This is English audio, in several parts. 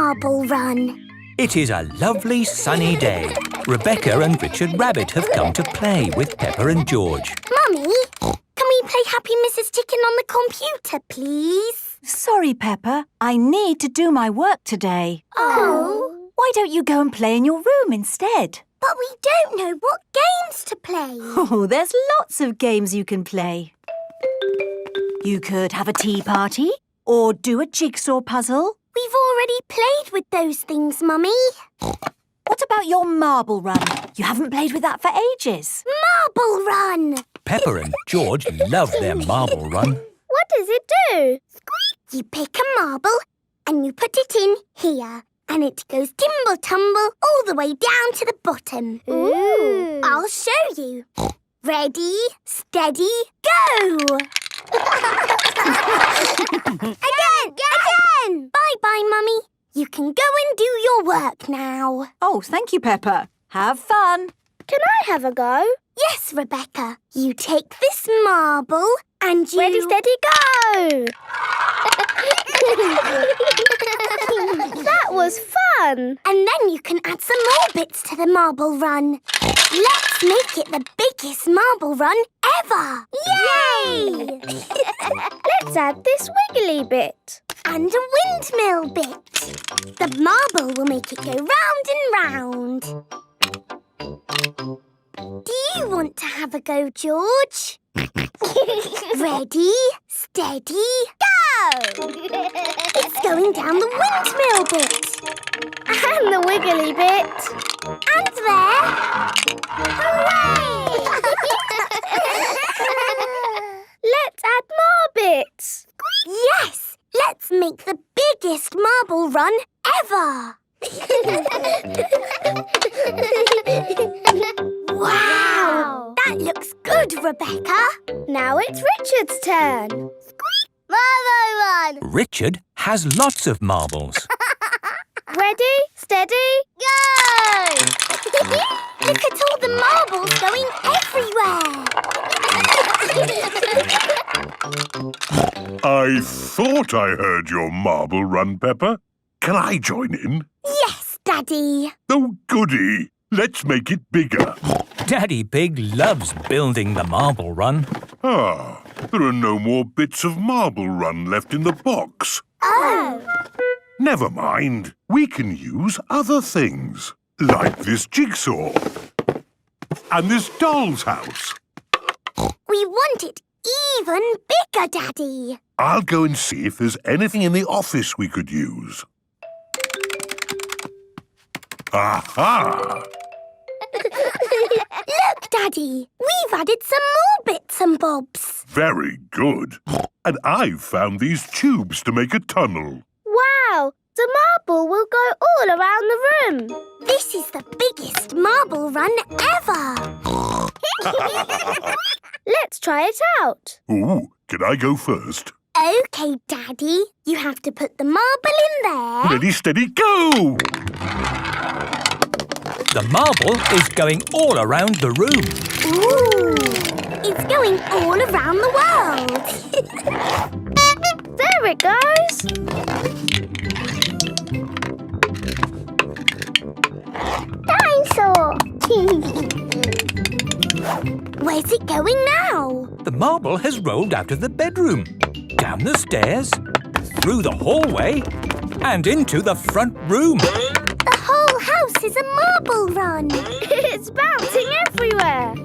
marble run. It is a lovely sunny day. Rebecca and Richard Rabbit have come to play with Peppa and George. Mummy, can we play Happy Mrs. Chicken on the computer, please? Sorry, Peppa. I need to do my work today. Oh. Why don't you go and play in your room instead? But we don't know what games to play. Oh, there's lots of games you can play. You could have a tea party or do a jigsaw puzzle. We've already played with those things, Mummy. What about your marble run? You haven't played with that for ages. Marble run! Peppa and George love their marble run. What does it do? You pick a marble and you put it in here. And it goes timble-tumble all the way down to the bottom. Ooh. I'll show you. Ready, steady, go! Again! Bye-bye, Mummy. You can go and do your work now. Oh, thank you, Peppa. Have fun. Can I have a go? Yes, Rebecca. You take this marble and you... Ready, steady, go! That was fun. And then you can add some more bits to the marble run. Let's make it the biggest marble run ever. Yay! Let's add this wiggly bit. And a windmill bit. The marble will make it go round and round. Do you want to have a go, George? Ready, steady, go! It's going down the windmill bit. And the wiggly bit. And there. Hooray! Let's add more bits. Yes! Let's make the biggest marble run ever. Wow! That looks good, Rebecca. Now it's Richard's turn. Marble run! Richard has lots of marbles. Ready, steady, go! Look at all the marbles going everywhere. I thought I heard your marble run, Peppa. Can I join in? Yes, Daddy. Oh, goody. Let's make it bigger. Daddy Pig loves building the marble run. Ah, there are no more bits of marble run left in the box. Oh. Never mind. We can use other things, like this jigsaw and this doll's house. We want it even bigger, Daddy. I'll go and see if there's anything in the office we could use. Aha! Look, Daddy. We've added some more bits and bobs. Very good. And I've found these tubes to make a tunnel. Wow! The marble will go all around the room. This is the biggest marble run ever. Let's try it out. Ooh, can I go first? OK, Daddy. You have to put the marble in there. Ready, steady, go! The marble is going all around the room. Ooh! It's going all around the world. There it goes. Dinosaur! Where's it going now? The marble has rolled out of the bedroom, down the stairs, through the hallway, and into the front room. The whole house is a marble run. It's bouncing everywhere.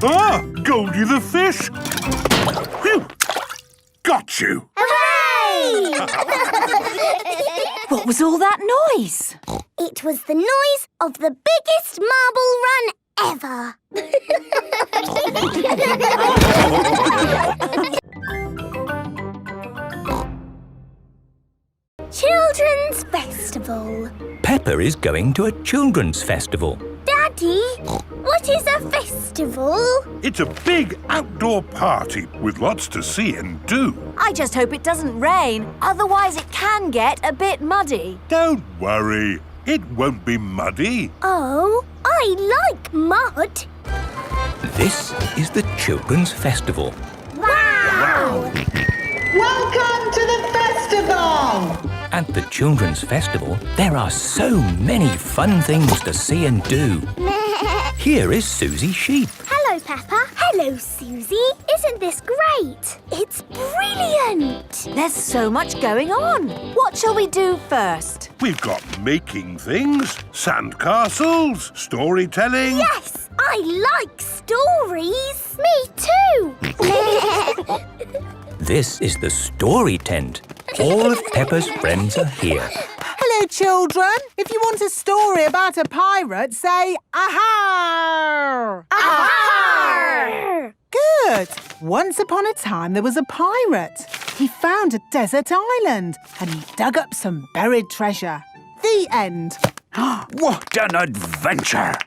Ah, Goldie the fish! Phew! Got you! Hooray! What was all that noise? It was the noise of the biggest marble run ever. Children's Festival. Peppa is going to a children's festival. Daddy, what is a festival? It's a big outdoor party with lots to see and do. I just hope it doesn't rain, otherwise it can get a bit muddy. Don't worry, it won't be muddy. Oh, I like mud. This is the children's festival. Wow! Welcome to the festival! At the Children's Festival, there are so many fun things to see and do. Here is Susie Sheep. Hello, Peppa. Hello, Susie. Isn't this great? It's brilliant. There's so much going on. What shall we do first? We've got making things, sandcastles, storytelling. Yes, I like stories. Me too. This is the story tent. All of Peppa's friends are here. Hello, children. If you want a story about a pirate, say aha! Aha! Good. Once upon a time, there was a pirate. He found a desert island and he dug up some buried treasure. The end. What an adventure!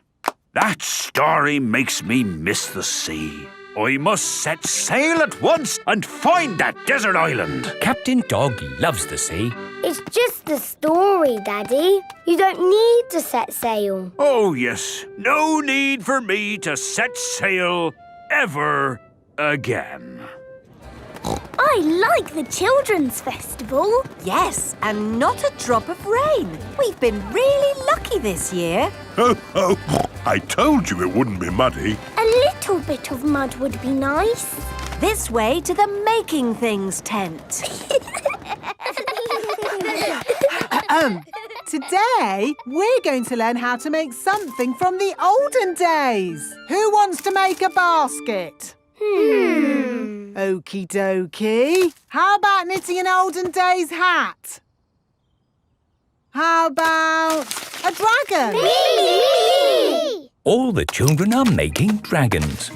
That story makes me miss the sea. I must set sail at once and find that desert island. Captain Dog loves the sea. It's just a story, Daddy. You don't need to set sail. Oh, yes. No need for me to set sail ever again. I like the Children's Festival. Yes, and not a drop of rain. We've been really lucky this year. Ho, ho! I told you it wouldn't be muddy. A little bit of mud would be nice. This way to the Making Things tent. Today, we're going to learn how to make something from the olden days. Who wants to make a basket? Okie dokie. How about knitting an olden days hat? How about a dragon? Me! All the children are making dragons.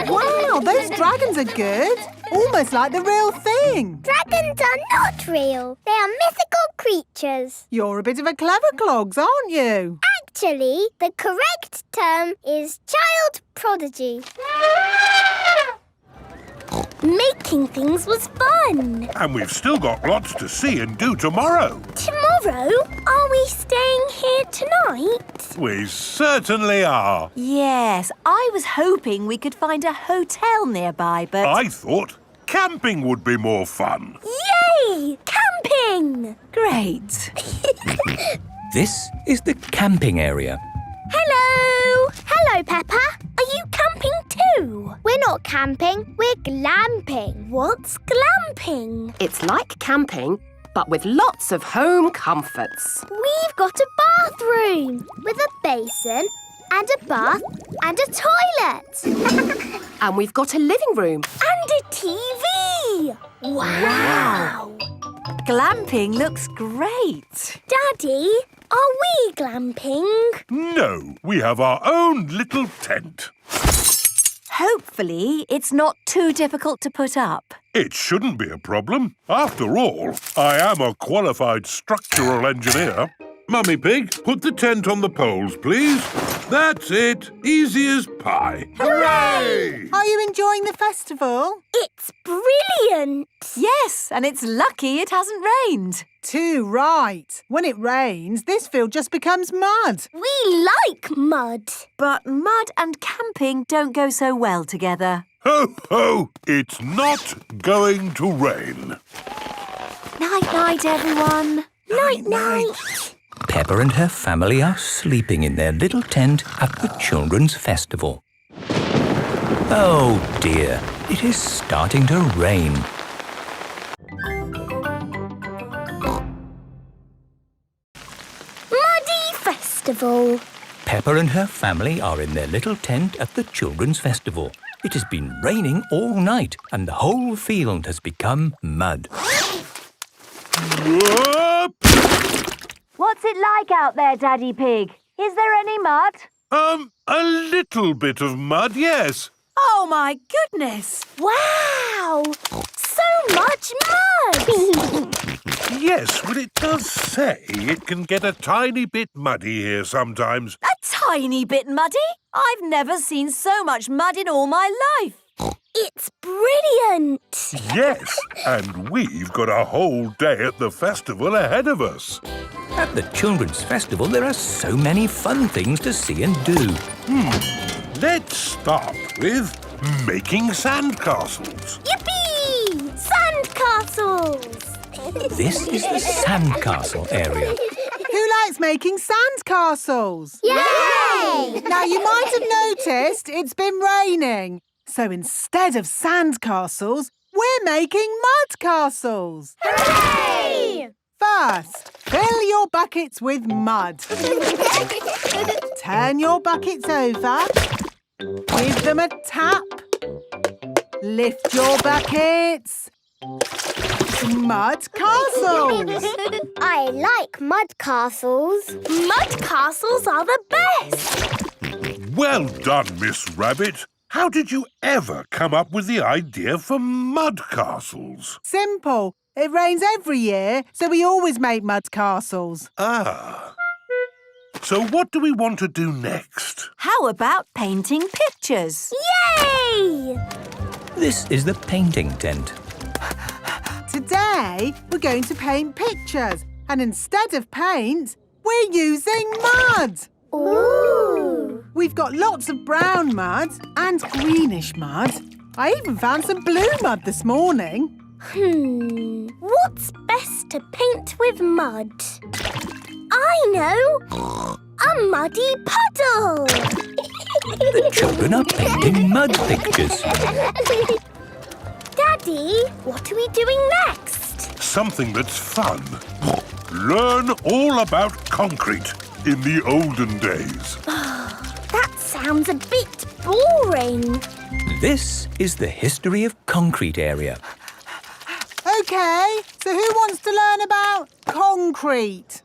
Wow, those dragons are good. Almost like the real thing. Dragons are not real. They are mythical creatures. You're a bit of a clever clogs, aren't you? Actually, the correct term is child prodigy. Making things was fun. And we've still got lots to see and do tomorrow. Tomorrow, are we staying here tonight? We certainly are. Yes, I was hoping we could find a hotel nearby, but... I thought camping would be more fun. Yay! Camping! Great. This is the camping area. Hello! Hello, Peppa. Are you camping too? We're not camping, we're glamping. What's glamping? It's like camping, but with lots of home comforts. We've got a bathroom with a basin and a bath and a toilet. And we've got a living room. And a TV! Wow! Glamping looks great. Daddy, are we glamping? No, we have our own little tent. Hopefully, it's not too difficult to put up. It shouldn't be a problem. After all, I am a qualified structural engineer. Mummy Pig, put the tent on the poles, please. That's it. Easy as pie. Hooray! Are you enjoying the festival? It's brilliant! Yes, and it's lucky it hasn't rained. Too right. When it rains, this field just becomes mud. We like mud. But mud and camping don't go so well together. Ho, ho! It's not going to rain. Night-night, everyone. Night-night. Peppa and her family are sleeping in their little tent at the Children's Festival. Oh dear, it is starting to rain. Muddy Festival. Peppa and her family are in their little tent at the Children's Festival. It has been raining all night and the whole field has become mud. Whoop! What's it like out there, Daddy Pig? Is there any mud? A little bit of mud, yes. Oh, my goodness! Wow! So much mud! Yes, but it does say it can get a tiny bit muddy here sometimes. A tiny bit muddy? I've never seen so much mud in all my life. It's brilliant! Yes, and we've got a whole day at the festival ahead of us. At the Children's Festival, there are so many fun things to see and do. Let's start with making sandcastles. Yippee! Sandcastles! This is the sandcastle area. Who likes making sandcastles? Yay! Now, you might have noticed it's been raining. So instead of sandcastles, we're making mud castles. Hooray! First, fill your buckets with mud. Turn your buckets over. Give them a tap. Lift your buckets. Mud castles. I like mud castles. Mud castles are the best. Well done, Miss Rabbit. How did you ever come up with the idea for mud castles? Simple. It rains every year, so we always make mud castles. Ah. So what do we want to do next? How about painting pictures? Yay! This is the painting tent. Today, we're going to paint pictures. And instead of paint, we're using mud. Ooh! We've got lots of brown mud and greenish mud. I even found some blue mud this morning. What's best to paint with mud? I know! A muddy puddle! The children are painting mud pictures. Daddy, what are we doing next? Something that's fun. Learn all about concrete in the olden days. That sounds a bit boring. This is the history of concrete area. OK, so who wants to learn about concrete?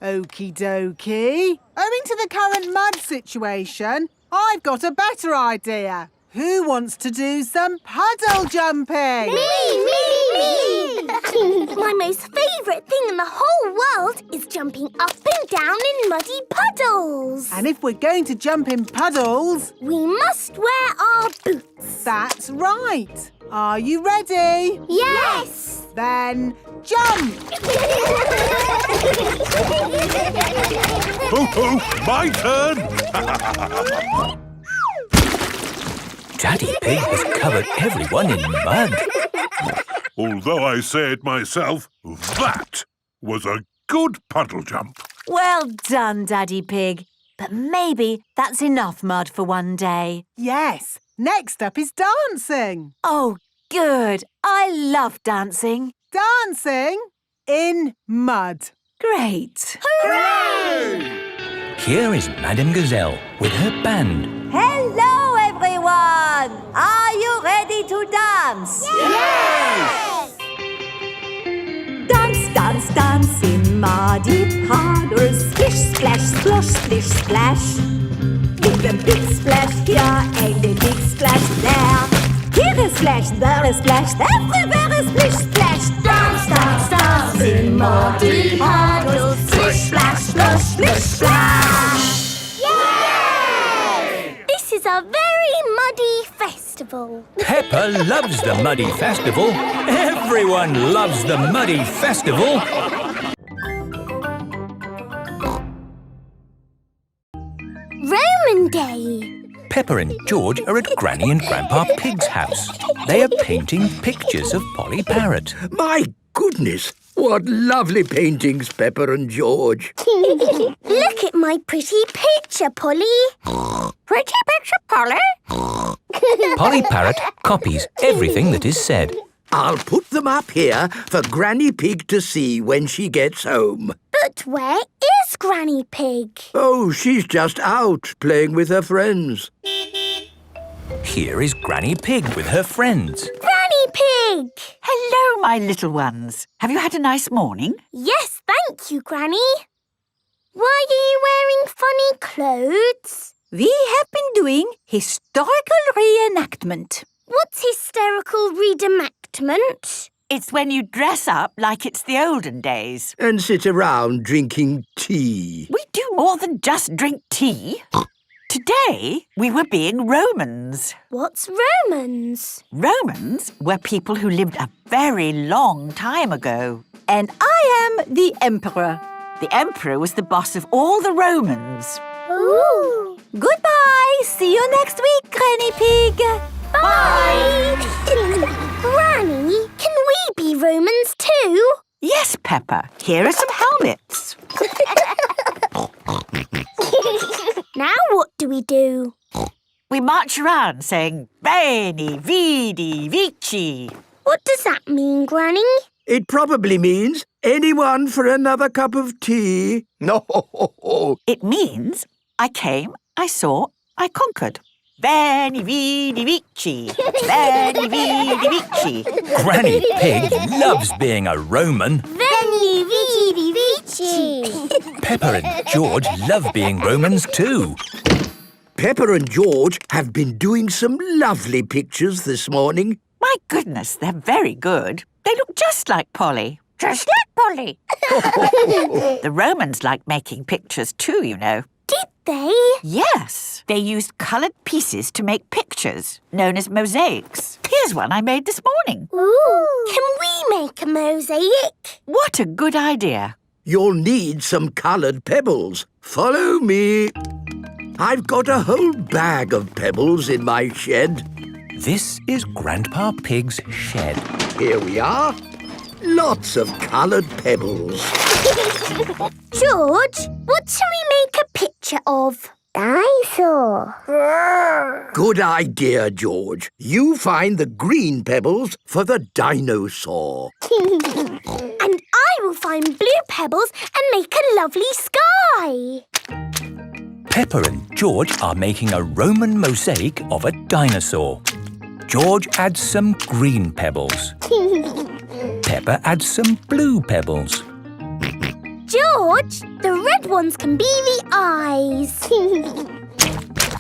Okie dokie. Owing to the current mud situation, I've got a better idea. Who wants to do some puddle jumping? Me! My most favourite thing in the whole world is jumping up and down in muddy puddles. And if we're going to jump in puddles, We must wear our boots. that's right. Are you ready? Yes! Then jump! Ho, my turn! Daddy Pig has covered everyone in mud. Although I say it myself, that was a good puddle jump. Well done, Daddy Pig. But maybe that's enough mud for one day. Yes. Next up is dancing. Oh, good. I love dancing. Dancing in mud. Great. Here is Madame Gazelle with her band. Hello, everyone. Are you ready to dance? Yes! Dance, dance, dance in muddy puddles. Splish, splash, splosh, splish, splash. Give a big splash here and a big splash there. Here is splash, there is splash, everywhere is splish, splash. Dance, dance, dance in muddy puddles. Splish, splash, splosh, splish, splash. Yay! This is a very muddy festival. Peppa loves the Muddy Festival. Everyone loves the Muddy Festival. Roman Day. Peppa and George are at Granny and Grandpa Pig's house. They are painting pictures of Polly Parrot. My goodness, what lovely paintings, Peppa and George. Look at my pretty picture, Polly. Pretty picture, Polly? Polly Parrot copies everything that is said. I'll put them up here for Granny Pig to see when she gets home. But where is Granny Pig? Oh, she's just out playing with her friends. Here is Granny Pig with her friends. Granny Pig! Hello, my little ones. Have you had a nice morning? Yes, thank you, Granny. Why are you wearing funny clothes? We have been doing historical reenactment. What's hysterical reenactment? It's when you dress up like it's the olden days. And sit around drinking tea. We do more than just drink tea. Today, we were being Romans. What's Romans? Romans were people who lived a very long time ago. And I am the emperor. The emperor was the boss of all the Romans. Ooh! Goodbye. See you next week, Granny Pig. Bye! Granny, can we be Romans too? Yes, Peppa. Here are some helmets. Now what do we do? We march around saying, Veni, Vidi, Vici. What does that mean, Granny? It probably means anyone for another cup of tea. No. It means I came, I saw, I conquered. Veni, Vidi, Vici. Veni, Vidi, Vici. Granny Pig loves being a Roman. Veni, vidi, vici. Peppa and George love being Romans too. Peppa and George have been doing some lovely pictures this morning. My goodness, they're very good. They look just like Polly. Just like Polly. The Romans like making pictures too, you know. Did they? Yes, they used coloured pieces to make pictures, known as mosaics. Here's one I made this morning. Ooh. Can we make a mosaic? What a good idea. You'll need some coloured pebbles. Follow me. I've got a whole bag of pebbles in my shed. This is Grandpa Pig's shed. Here we are. Lots of coloured pebbles. George, what shall we make a picture of? Dinosaur. Good idea, George. You find the green pebbles for the dinosaur. And I will find blue pebbles and make a lovely sky. Peppa and George are making a Roman mosaic of a dinosaur. George adds some green pebbles. Peppa adds some blue pebbles. George, the red ones can be the eyes.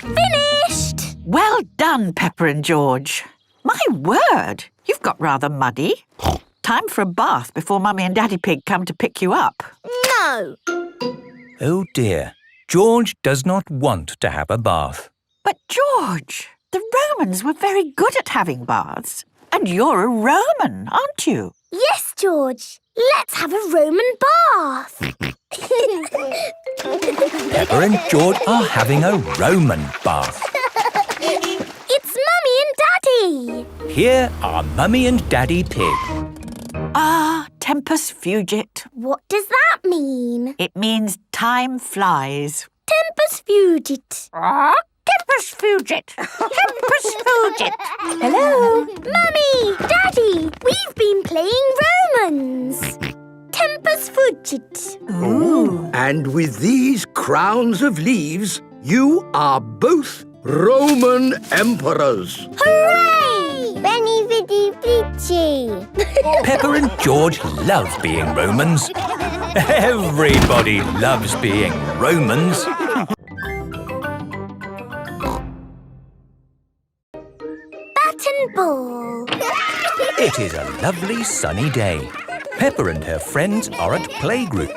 Finished! Well done, Peppa and George. My word, you've got rather muddy. Time for a bath before Mummy and Daddy Pig come to pick you up. No. Oh dear, George does not want to have a bath. But George, the Romans were very good at having baths. And you're a Roman, aren't you? Yes, George. Let's have a Roman bath. Peppa and George are having a Roman bath. It's Mummy and Daddy. Here are Mummy and Daddy Pig. Ah, tempus fugit. What does that mean? It means time flies. Tempus fugit. Tempus fugit. Tempus fugit. Hello. Mummy, Daddy, we've been playing Romans. Tempus fugit. Ooh. And with these crowns of leaves, you are both Roman emperors. Hooray! Veni, vidi, vici. Peppa and George love being Romans. Everybody loves being Romans. Bat and ball. It is a lovely sunny day. Peppa and her friends are at playgroup.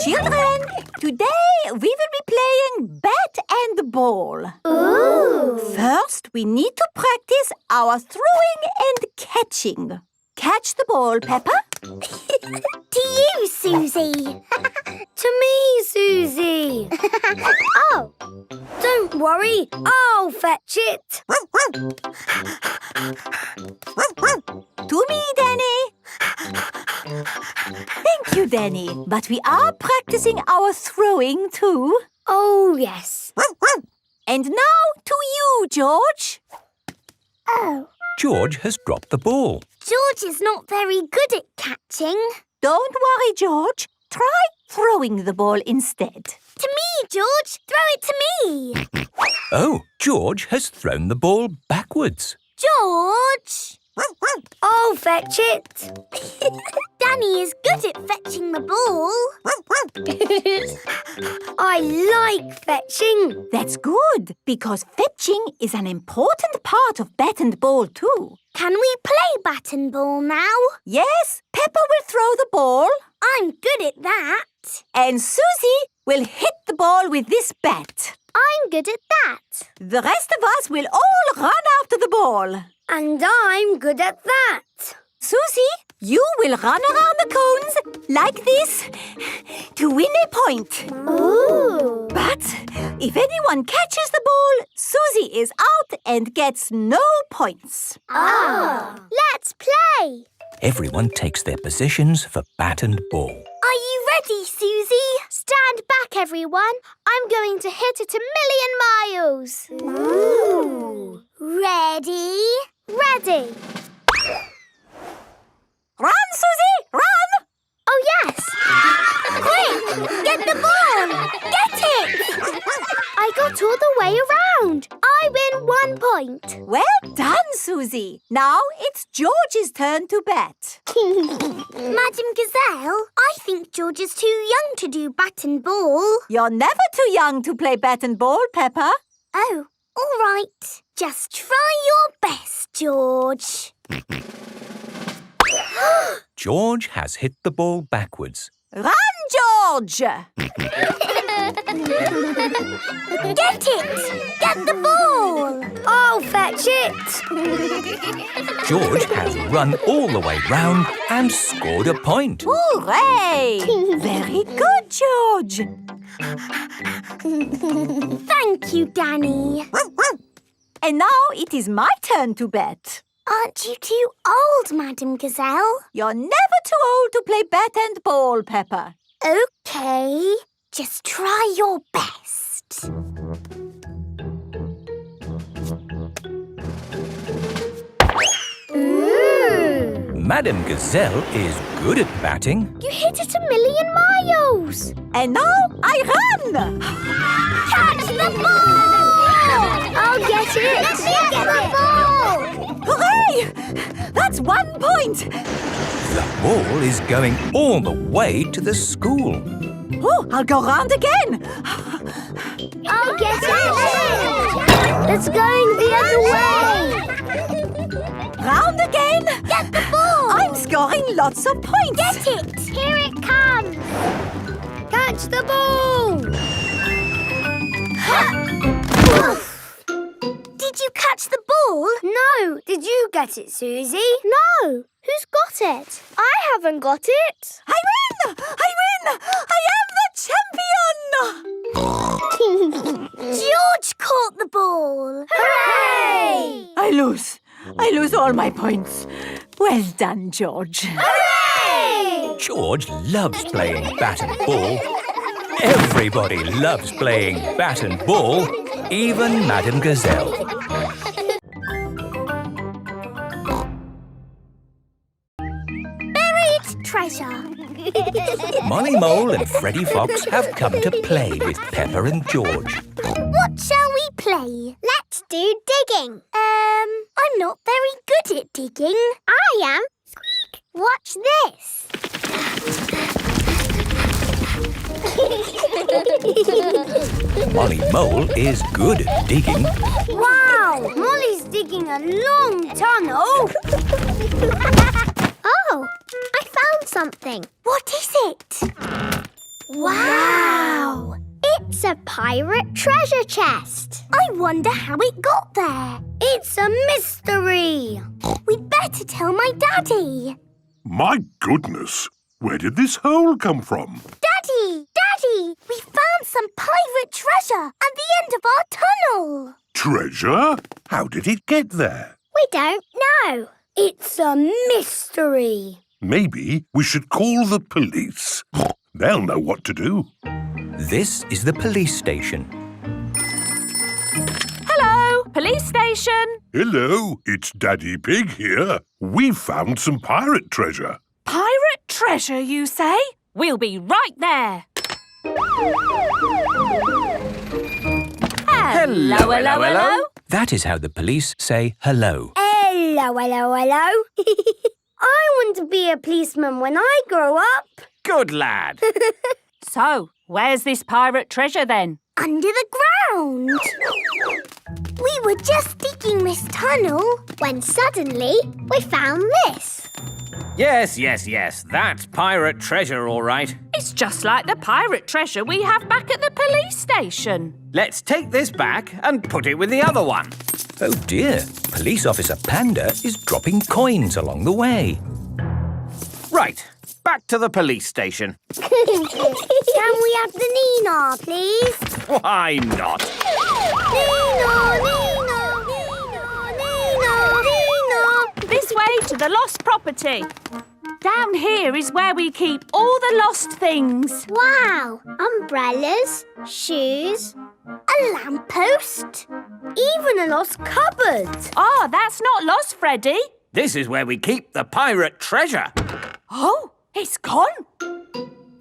Children, today we will be playing bat and ball. Ooh. First, we need to practice our throwing and catching. Catch the ball, Peppa. To you, Susie. To me, Susie. Oh, don't worry. I'll fetch it. To me, Danny. Thank you, Danny. But we are practicing our throwing too. Oh, yes. And now to you, George. Oh. George has dropped the ball. George is not very good at catching. Don't worry, George. Try throwing the ball instead. To me, George. Throw it to me. Oh, George has thrown the ball backwards. George. I'll fetch it. Danny is good at fetching the ball. I like fetching. That's good, because fetching is an important part of bat and ball too. Can we play bat and ball now? Yes, Peppa will throw the ball, I'm good at that. and Susie will hit the ball with this bat. I'm good at that. The rest of us will all run after the ball. And I'm good at that. Susie, you will run around the cones like this to win a point. Ooh. But if anyone catches the ball, Susie is out and gets no points. Let's play. Everyone takes their positions for bat and ball. Are you ready, Susie? Stand back, everyone. I'm going to hit it 1,000,000 miles. Ooh. Ready? Ready. Run, Susie, run! Oh, yes. Quick, get the ball. Get it. I got all the way around. I win 1 point. Well done, Susie. Now it's George's turn to bat. Madam Gazelle, I think George is too young to do bat and ball. You're never too young to play bat and ball, Peppa. Oh, all right. Just try your best, George. George has hit the ball backwards. Run, George! Get it! Get the ball! I'll fetch it! George has run all the way round and scored a point. Hooray! Very good, George. Thank you, Danny. And now it is my turn to bet. Aren't you too old, Madam Gazelle? You're never too old to play bat and ball, Peppa. OK. Just try your best. Ooh. Madam Gazelle is good at batting. You hit it 1,000,000 miles. And now I run! Catch the ball! I'll get it. Let me get the ball! Hooray! That's 1 point. The ball is going all the way to the school. Oh, I'll go round again. I'll get it. It's going the other way. Round again. Get the ball. I'm scoring lots of points. Get it. Here it comes. Catch the ball. Did you catch the ball? No. Did you get it, Susie? No. Who's got it? I haven't got it. I win! I win! I am the champion! George caught the ball. Hooray! I lose all my points. Well done, George. Hooray! George loves playing bat and ball. Everybody loves playing bat and ball, even Madam Gazelle. Buried treasure. Molly Mole and Freddie Fox have come to play with Peppa and George. What shall we play? Let's do digging. I'm not very good at digging. I am. Squeak. Watch this. Molly Mole is good at digging. Wow! Molly's digging a long tunnel. Oh, I found something. What is it? Wow! It's a pirate treasure chest. I wonder how it got there. It's a mystery. We'd better tell my daddy. My goodness, where did this hole come from? Daddy! Daddy! We found some pirate treasure at the end of our tunnel. Treasure? How did it get there? We don't know. It's a mystery. Maybe we should call the police. They'll know what to do. This is the police station. Hello, police station. Hello, it's Daddy Pig here. We've found some pirate treasure. Pirate treasure, you say? We'll be right there. Hello, hello, hello. That is how the police say hello. Hello, hello, hello. I want to be a policeman when I grow up. Good lad. So, where's this pirate treasure then? Under the ground. We were just digging this tunnel when suddenly we found this. Yes. That's pirate treasure, all right. It's just like the pirate treasure we have back at the police station. Let's take this back and put it with the other one. Oh dear, Police Officer Panda is dropping coins along the way. Right, back to the police station. Can we have the Nina, please? Why not? Nina, Nina, Nina, Nina, Nina. This way to the lost property. Down here is where we keep all the lost things. Wow! Umbrellas, shoes, a lamppost, even a lost cupboard. Ah, that's not lost, Freddy. This is where we keep the pirate treasure. Oh, it's gone.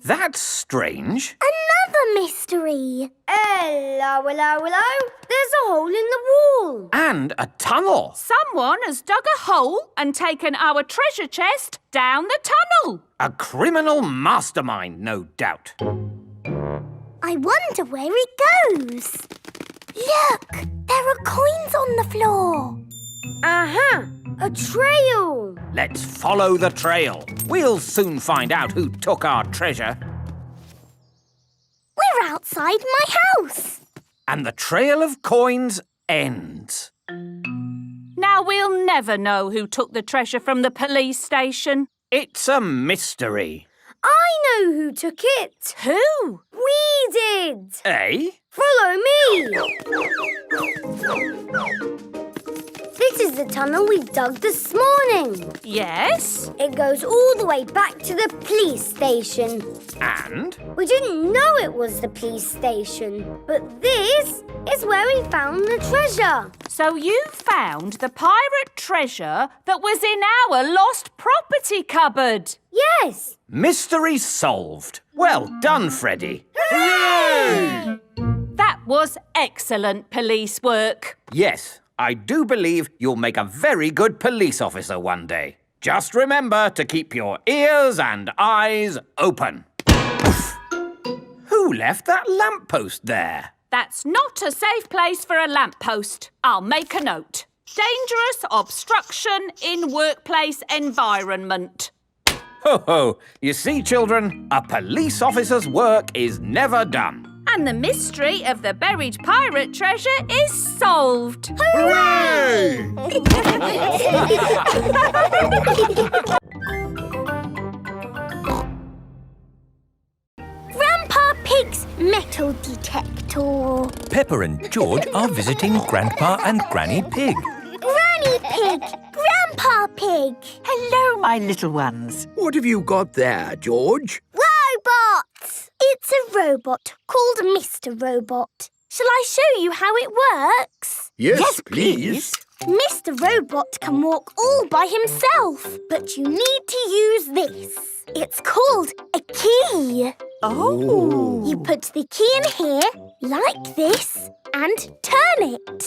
That's strange. Another mystery. Hello, hello, hello. There's a hole in the wall. And a tunnel. Someone has dug a hole and taken our treasure chest down the tunnel. A criminal mastermind, no doubt. I wonder where it goes. Look, there are coins on the floor. Uh-huh, a trail. Let's follow the trail. We'll soon find out who took our treasure. We're outside my house. And the trail of coins ends. Now we'll never know who took the treasure from the police station. It's a mystery. I know who took it. Who? We did. Eh? Follow me. This is the tunnel we dug this morning. Yes? It goes all the way back to the police station. And? We didn't know it was the police station, but this is where we found the treasure. So you found the pirate treasure that was in our lost property cupboard? Yes. Mystery solved. Well done, Freddy. Hooray! That was excellent police work. Yes, I do believe you'll make a very good police officer one day. Just remember to keep your ears and eyes open. Who left that lamppost there? That's not a safe place for a lamppost. I'll make a note. Dangerous obstruction in workplace environment. Ho ho! You see, children, a police officer's work is never done. And the mystery of the buried pirate treasure is solved. Hooray! Grandpa Pig's metal detector. Peppa and George are visiting Grandpa and Granny Pig. Granny Pig! Grandpa Pig! Hello, my little ones. What have you got there, George? Robot! It's a robot called Mr. Robot. Shall I show you how it works? Yes, please. Mr. Robot can walk all by himself, but you need to use this. It's called a key. Oh. You put the key in here, like this, and turn it.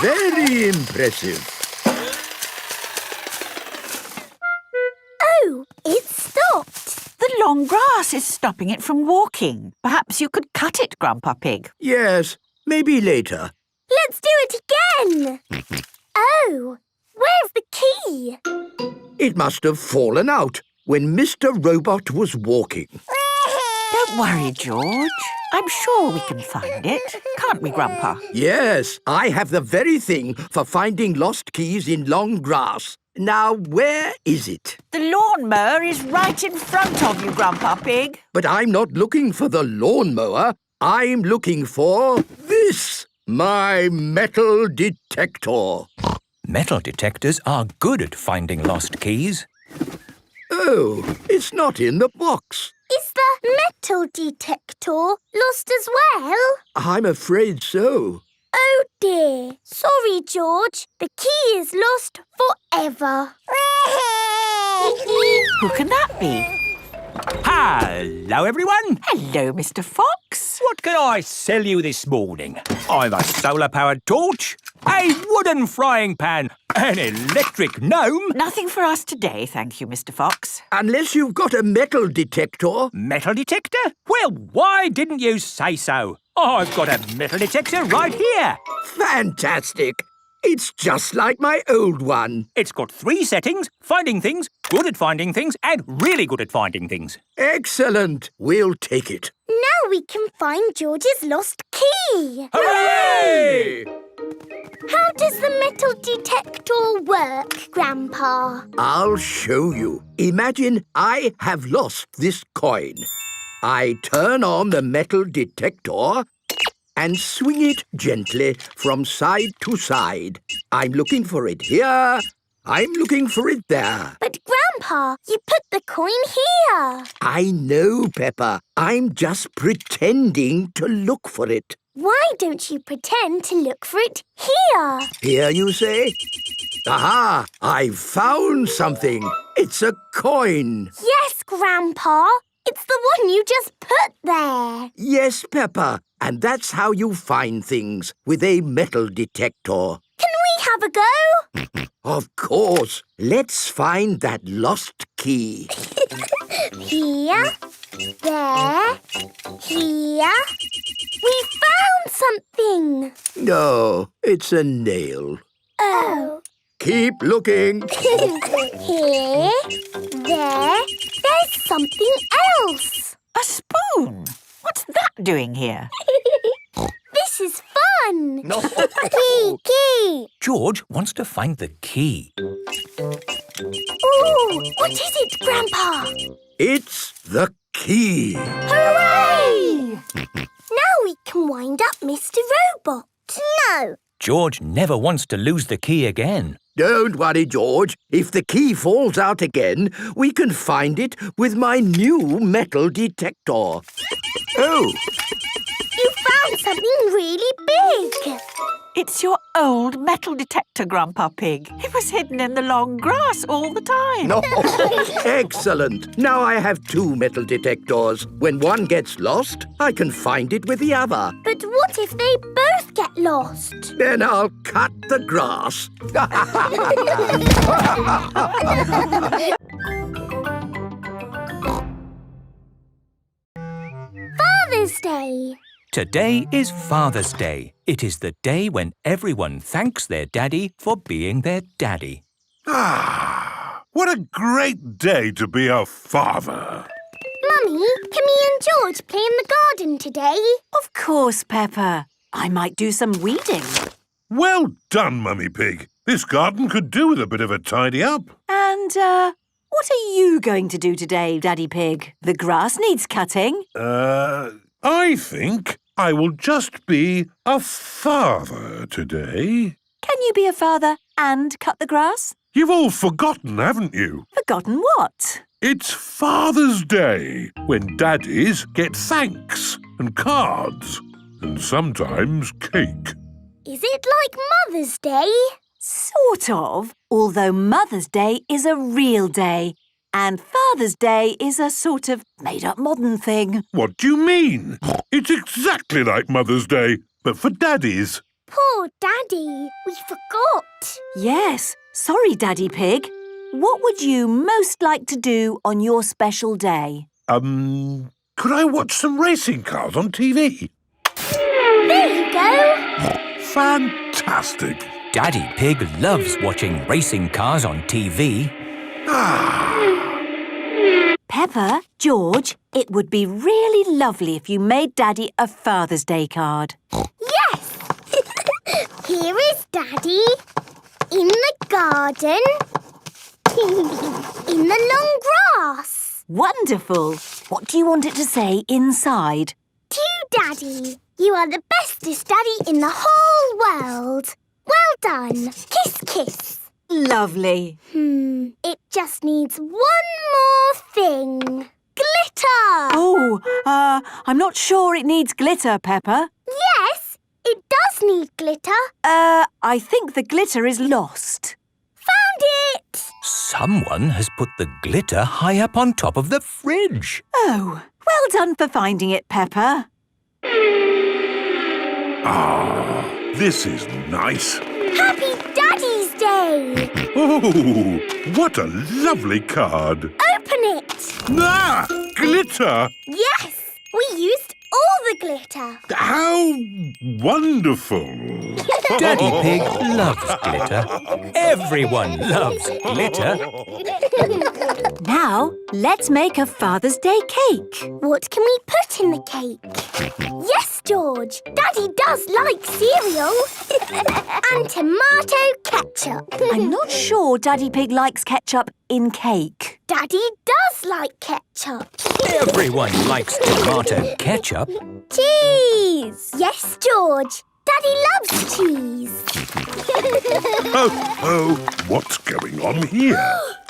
Very impressive. Oh, it stopped. The long grass is stopping it from walking. Perhaps you could cut it, Grandpa Pig. Yes, maybe later. Let's do it again. Oh, where's the key? It must have fallen out when Mr. Robot was walking. Don't worry, George. I'm sure we can find it. Can't we, Grandpa? Yes, I have the very thing for finding lost keys in long grass. Now, where is it? The lawnmower is right in front of you, Grandpa Pig. But I'm not looking for the lawnmower. I'm looking for this, my metal detector. Metal detectors are good at finding lost keys. Oh, it's not in the box. Is the metal detector lost as well? I'm afraid so. Oh dear. Sorry, George. The key is lost forever. Who can that be? Hello, everyone. Hello, Mr. Fox. What can I sell you this morning? I'm a solar-powered torch, a wooden frying pan, an electric gnome. Nothing for us today, thank you, Mr. Fox. Unless you've got a metal detector. Metal detector? Well, why didn't you say so? I've got a metal detector right here. Fantastic. It's just like my old one. It's got 3 settings: finding things, good at finding things, and really good at finding things. Excellent. We'll take it. Now we can find George's lost key. Hooray! How does the metal detector work, Grandpa? I'll show you. Imagine I have lost this coin. I turn on the metal detector and swing it gently from side to side. I'm looking for it here. I'm looking for it there. But, Grandpa, you put the coin here. I know, Peppa. I'm just pretending to look for it. Why don't you pretend to look for it here? Here, you say? Aha! I've found something. It's a coin. Yes, Grandpa. It's the one you just put there. Yes, Peppa. And that's how you find things, with a metal detector. Can we have a go? Of course. Let's find that lost key. Here, there, here. We found something. No, it's a nail. Oh. Keep looking. Here, there. There's something else. A spoon? What's that doing here? This is fun. No. Key. George wants to find the key. Ooh, what is it, Grandpa? It's the key. Hooray! Now we can wind up Mr. Robot. No. George never wants to lose the key again. Don't worry, George. If the key falls out again, we can find it with my new metal detector. Oh, You found something really big. It's your old metal detector, Grandpa Pig. It was hidden in the long grass all the time. no. Excellent. Now I have two metal detectors. When one gets lost, I can find it with the other. But what if they both get lost? Then I'll cut the grass. Father's Day. Today is Father's Day. It is the day when everyone thanks their daddy for being their daddy. Ah, what a great day to be a father. Mummy, can me and George play in the garden today? Of course, Peppa. I might do some weeding. Well done, Mummy Pig. This garden could do with a bit of a tidy up. And, what are you going to do today, Daddy Pig? The grass needs cutting. I think I will just be a father today. Can you be a father and cut the grass? You've all forgotten, haven't you? Forgotten what? It's Father's Day, when daddies get thanks and cards and sometimes cake. Is it like Mother's Day? Sort of, although Mother's Day is a real day and Father's Day is a sort of made-up modern thing. What do you mean? It's exactly like Mother's Day, but for daddies. Poor Daddy, we forgot. Yes, sorry, Daddy Pig. What would you most like to do on your special day? Could I watch some racing cars on TV? There you go. Fantastic. Daddy Pig loves watching racing cars on TV. Peppa, George, it would be really lovely if you made Daddy a Father's Day card. Yes. Here is Daddy. In the garden. In the long grass. Wonderful. What do you want it to say inside? To Daddy. You are the bestest Daddy in the whole world. Well done. Kiss, kiss. Lovely. It just needs one more thing. Glitter! Oh, I'm not sure it needs glitter, Peppa. Yes, it does need glitter. I think the glitter is lost. Found it! Someone has put the glitter high up on top of the fridge. Oh, well done for finding it, Peppa. This is nice. Happy Daddy's Day! Oh, what a lovely card. Open it! Ah, glitter! Yes! We used all the glitter. How wonderful! Daddy Pig loves glitter. Everyone loves glitter. Now, let's make a Father's Day cake. What can we put in the cake? Yes, George. Daddy does like cereal. And tomato ketchup. I'm not sure Daddy Pig likes ketchup in cake. Daddy does like ketchup. Everyone likes tomato ketchup. Cheese! Yes, George. Daddy loves cheese. Oh, what's going on here?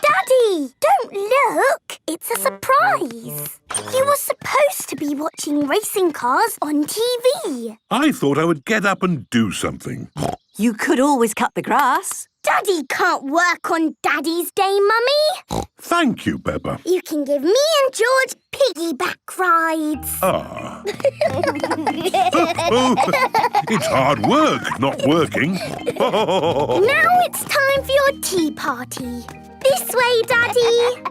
Daddy, don't look. It's a surprise. You were supposed to be watching racing cars on TV. I thought I would get up and do something. You could always cut the grass. Daddy can't work on Daddy's Day, Mummy. Thank you, Peppa. You can give me and George piggyback rides. Ah. Oh, it's hard work, not working. Now it's time for your tea party. This way, Daddy.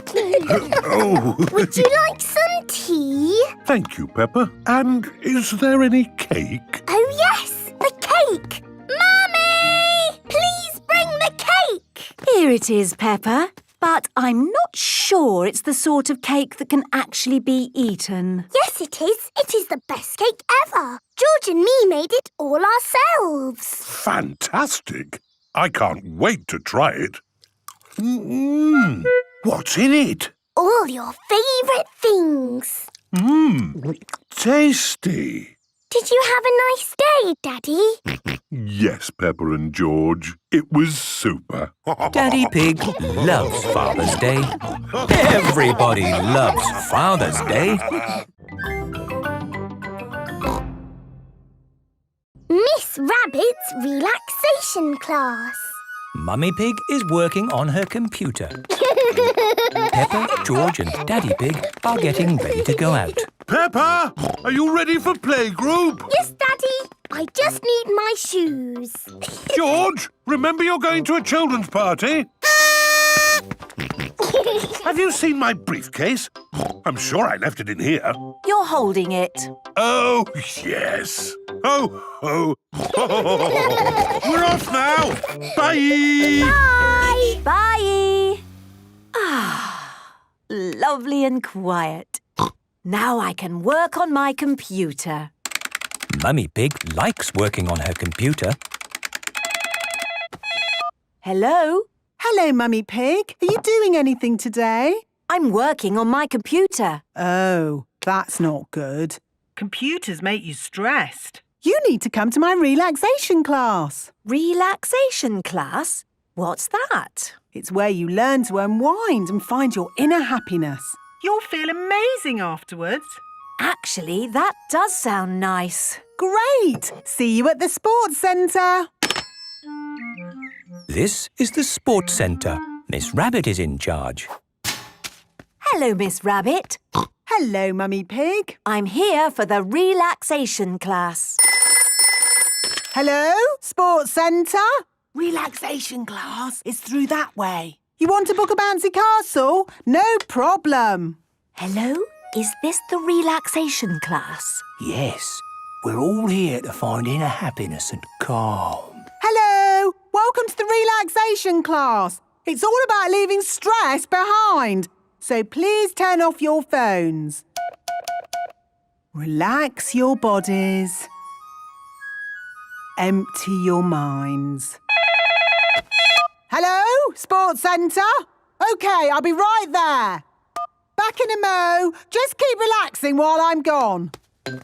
Oh. Would you like some tea? Thank you, Peppa. And is there any cake? Oh, yes, the cake. Mummy! Please bring the cake. Here it is, Peppa. But I'm not sure it's the sort of cake that can actually be eaten. Yes, it is. It is the best cake ever. George and me made it all ourselves. Fantastic. I can't wait to try it. What's in it? All your favourite things. Tasty. Did you have a nice day, Daddy? Yes, Peppa and George. It was super. Daddy Pig loves Father's Day. Everybody loves Father's Day. Miss Rabbit's relaxation class. Mummy Pig is working on her computer. Peppa, George and Daddy Pig are getting ready to go out. Peppa, are you ready for playgroup? Yes, Daddy. I just need my shoes. George, remember you're going to a children's party? Have you seen my briefcase? I'm sure I left it in here. You're holding it. Oh, yes. Oh. We're off now. Bye. Bye. Bye. Ah, lovely and quiet. Now I can work on my computer. Mummy Pig likes working on her computer. Hello? Hello, Mummy Pig. Are you doing anything today? I'm working on my computer. Oh, that's not good. Computers make you stressed. You need to come to my relaxation class. Relaxation class? What's that? It's where you learn to unwind and find your inner happiness. You'll feel amazing afterwards. Actually, that does sound nice. Great! See you at the sports centre. This is the sports centre. Miss Rabbit is in charge. Hello, Miss Rabbit. Hello, Mummy Pig. I'm here for the relaxation class. Hello, sports centre. Relaxation class is through that way. You want to book a bouncy castle? No problem. Hello? Is this the relaxation class? Yes, we're all here to find inner happiness and calm. Hello, welcome to the relaxation class. It's all about leaving stress behind. So please turn off your phones. Relax your bodies. Empty your minds. Hello, sports centre? OK, I'll be right there. Back in a mo. Just keep relaxing while I'm gone.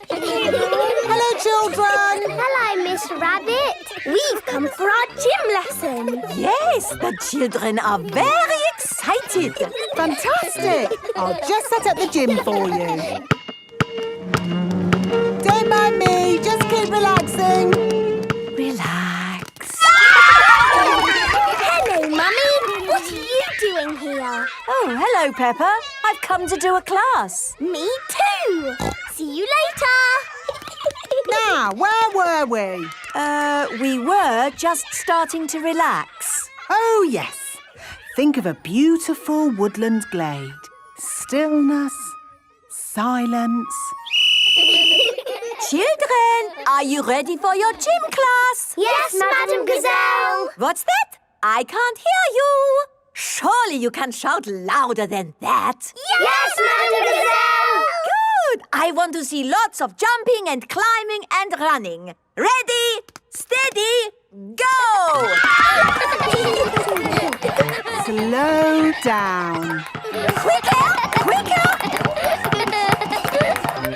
Hello, children. Hello, Miss Rabbit. We've come for our gym lesson. Yes, the children are very excited. Fantastic. I'll just set up the gym for you. Don't mind me. Just keep relaxing. Relax. Hello, Mummy. What are you doing here? Oh, hello, Peppa. I've come to do a class. Me too. See you later. Now, where were we? We were just starting to relax. Oh, yes. Think of a beautiful woodland glade. Stillness, silence, Children, are you ready for your gym class? Yes, Madam Gazelle. What's that? I can't hear you. Surely you can shout louder than that. Yes, Madam Gazelle. Good. I want to see lots of jumping and climbing and running. Ready, steady, go! Slow down. Quicker, quicker.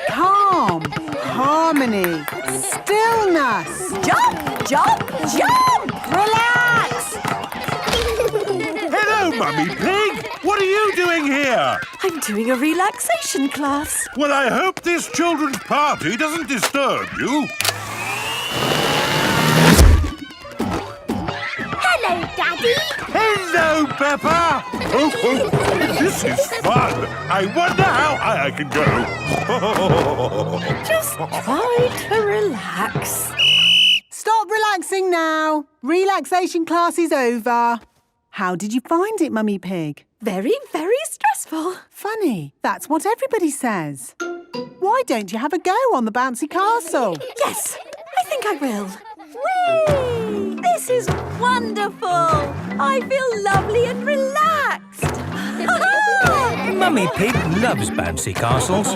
Calm. Harmony. Stillness. Jump, jump, jump. Relax. Hello, Mummy Pig. What are you doing here? I'm doing a relaxation class. Well, I hope this children's party doesn't disturb you. Hello, Daddy. Hello, Peppa. Oh, this is fun. I wonder how high I can go. Just try to relax. Stop relaxing now. Relaxation class is over. How did you find it, Mummy Pig? Very, very stressful. Funny. That's what everybody says. Why don't you have a go on the bouncy castle? Yes, I think I will. Whee! This is wonderful. I feel lovely and relaxed. Mummy Pig loves bouncy castles.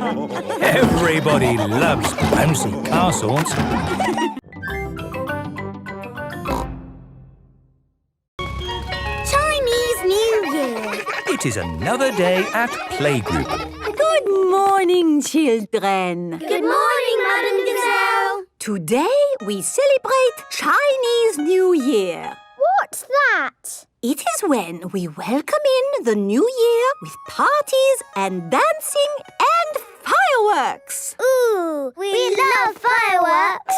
Everybody loves bouncy castles. Chinese New Year. It is another day at playgroup. Good morning, children. Good morning, Madam Gazelle. Today we celebrate Chinese New Year. What's that? It is when we welcome in the new year with parties and dancing and fireworks. Ooh, we love fireworks.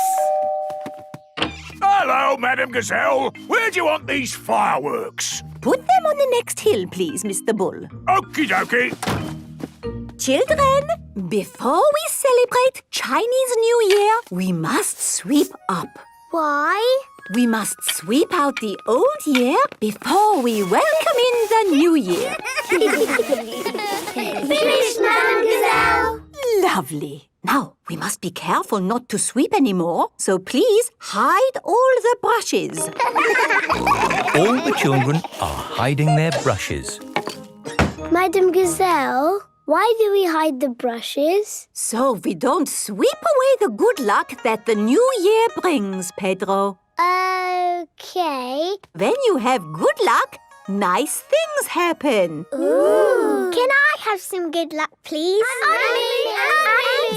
Hello, Madam Gazelle. Where do you want these fireworks? Put them on the next hill, please, Mr. Bull. Okie dokie. Children, before we celebrate Chinese New Year, we must sweep up. Why? We must sweep out the old year before we welcome in the new year. Finished, Madam Gazelle. Lovely. Now, we must be careful not to sweep anymore, so please hide all the brushes. All the children are hiding their brushes. Madam Gazelle, why do we hide the brushes? So we don't sweep away the good luck that the new year brings, Pedro. Okay. When you have good luck, nice things happen. Ooh. Can I have some good luck, please?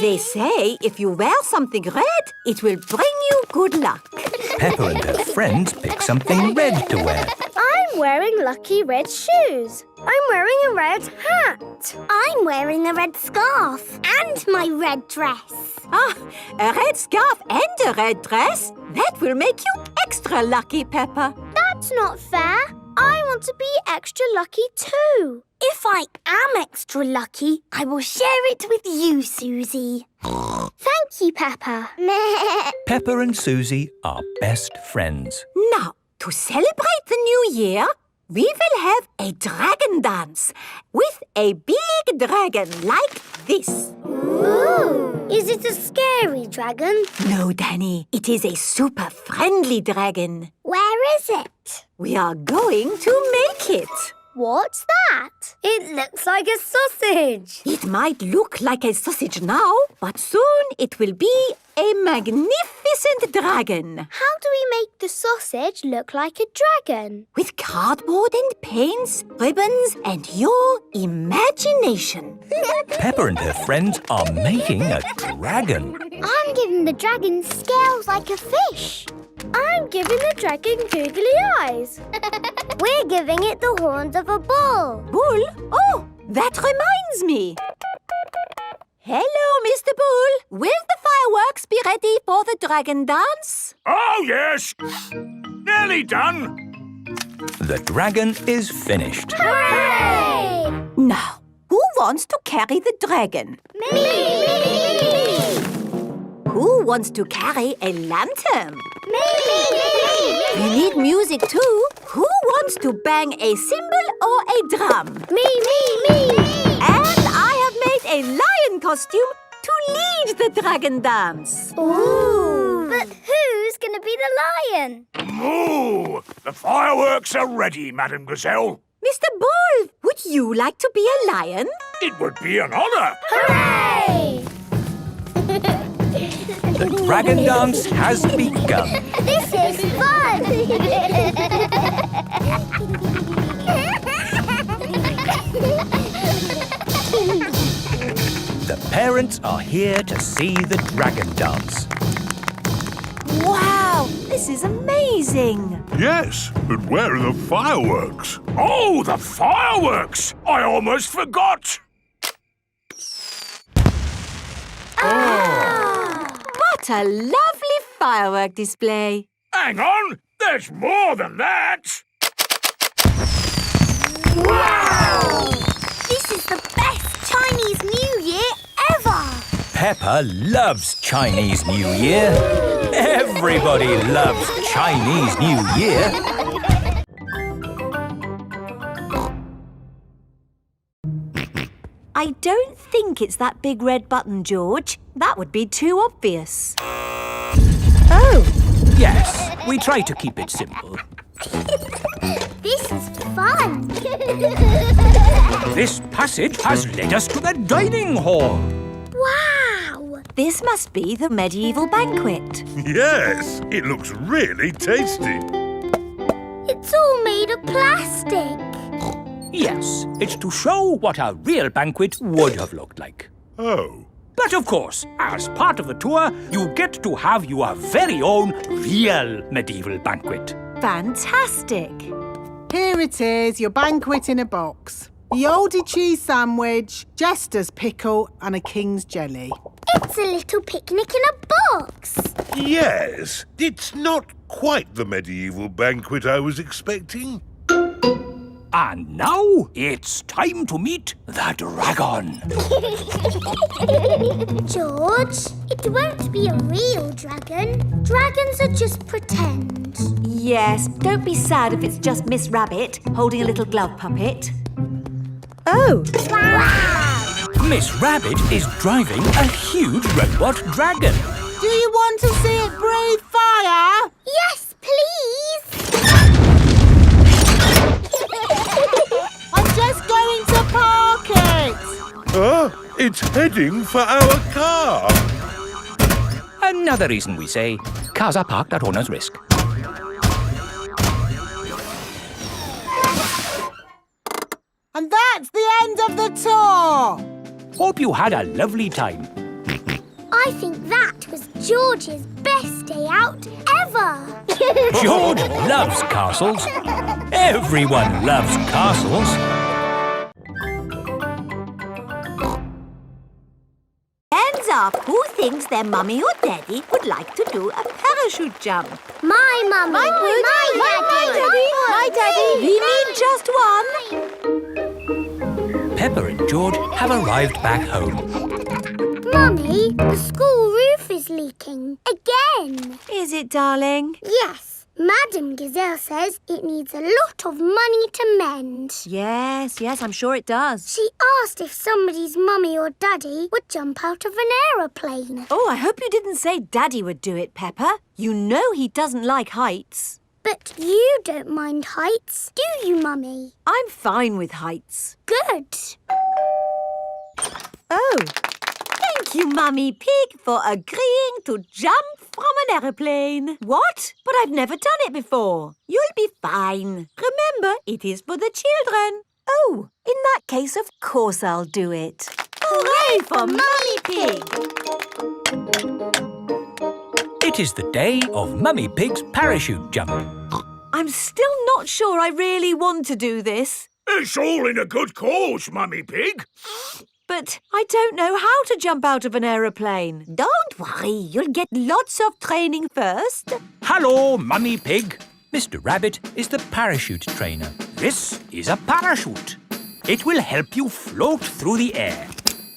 They say if you wear something red, it will bring you good luck. Peppa and her friends pick something red to wear. I'm wearing lucky red shoes. I'm wearing a red hat. I'm wearing a red scarf and my red dress. Ah, a red scarf and a red dress? That will make you extra lucky, Peppa. That's not fair. I want to be extra lucky too. If I am extra lucky, I will share it with you, Susie. Thank you, Peppa. Peppa and Susie are best friends. Now, to celebrate the new year, we will have a dragon dance with a big dragon like this. Ooh, is it a scary dragon? No, Danny, it is a super friendly dragon. Where is it? We are going to make it. What's that? It looks like a sausage. It might look like a sausage now, but soon it will be a magnificent dragon. How do we make the sausage look like a dragon? With cardboard and paints, ribbons, and your imagination. Peppa and her friends are making a dragon. I'm giving the dragon scales like a fish. I'm giving the dragon googly eyes. We're giving it the horns of a bull. Bull? Oh, that reminds me. Hello, Mr. Bull. Will the fireworks be ready for the dragon dance? Oh, yes. Nearly done. The dragon is finished. Hooray! Now, who wants to carry the dragon? Me! Who wants to carry a lantern? Me! We need music too. Who wants to bang a cymbal or a drum? Me! And I have made a lion costume to lead the dragon dance. Ooh! But who's going to be the lion? Moo! The fireworks are ready, Madame Gazelle. Mr. Ball, would you like to be a lion? It would be an honour. Hooray! The dragon dance has begun. This is fun! The parents are here to see the dragon dance. Wow, this is amazing. Yes, but where are the fireworks? Oh, the fireworks! I almost forgot. What a lovely firework display. Hang on, there's more than that. Wow! This is the best Chinese New Year ever! Peppa loves Chinese New Year. Everybody loves Chinese New Year. I don't think it's that big red button, George. That would be too obvious. Oh, Yes, we try to keep it simple. This is fun! This passage has led us to the dining hall. Wow! this must be the medieval banquet. Yes, it looks really tasty. It's all made of plastic. Yes, it's to show what a real banquet would have looked like. Oh. But of course, as part of the tour, you get to have your very own real medieval banquet. Fantastic! Here it is, your banquet in a box. The oldie cheese sandwich, jester's pickle and a king's jelly. It's a little picnic in a box. Yes, it's not quite the medieval banquet I was expecting. And now it's time to meet the dragon. George, it won't be a real dragon. Dragons are just pretend. Yes, don't be sad if it's just Miss Rabbit holding a little glove puppet. Oh! Wow! Miss Rabbit is driving a huge robot dragon. Do you want to see it breathe fire? Yes, please! I'm just going to park it. It's heading for our car. Another reason we say cars are parked at owner's risk. And that's the end of the tour. Hope you had a lovely time. I think that was George's best day out ever. George loves castles. Everyone loves castles. Hands up, who thinks their mummy or daddy would like to do a parachute jump? My mummy. My daddy. We need just one. Peppa and George have arrived back home. Mummy, the school roof is leaking. Again. Is it, darling? Yes. Madame Gazelle says it needs a lot of money to mend. Yes, I'm sure it does. She asked if somebody's mummy or daddy would jump out of an aeroplane. Oh, I hope you didn't say Daddy would do it, Peppa. You know he doesn't like heights. But you don't mind heights, do you, Mummy? I'm fine with heights. Good. Oh, thank you, Mummy Pig, for agreeing to jump from an aeroplane. What? But I've never done it before. You'll be fine. Remember, it is for the children. Oh, in that case, of course I'll do it. Hooray for Mummy Pig! It is the day of Mummy Pig's parachute jump. I'm still not sure I really want to do this. It's all in a good cause, Mummy Pig. But I don't know how to jump out of an aeroplane. Don't worry, you'll get lots of training first. Hello, Mummy Pig. Mr. Rabbit is the parachute trainer. This is a parachute. It will help you float through the air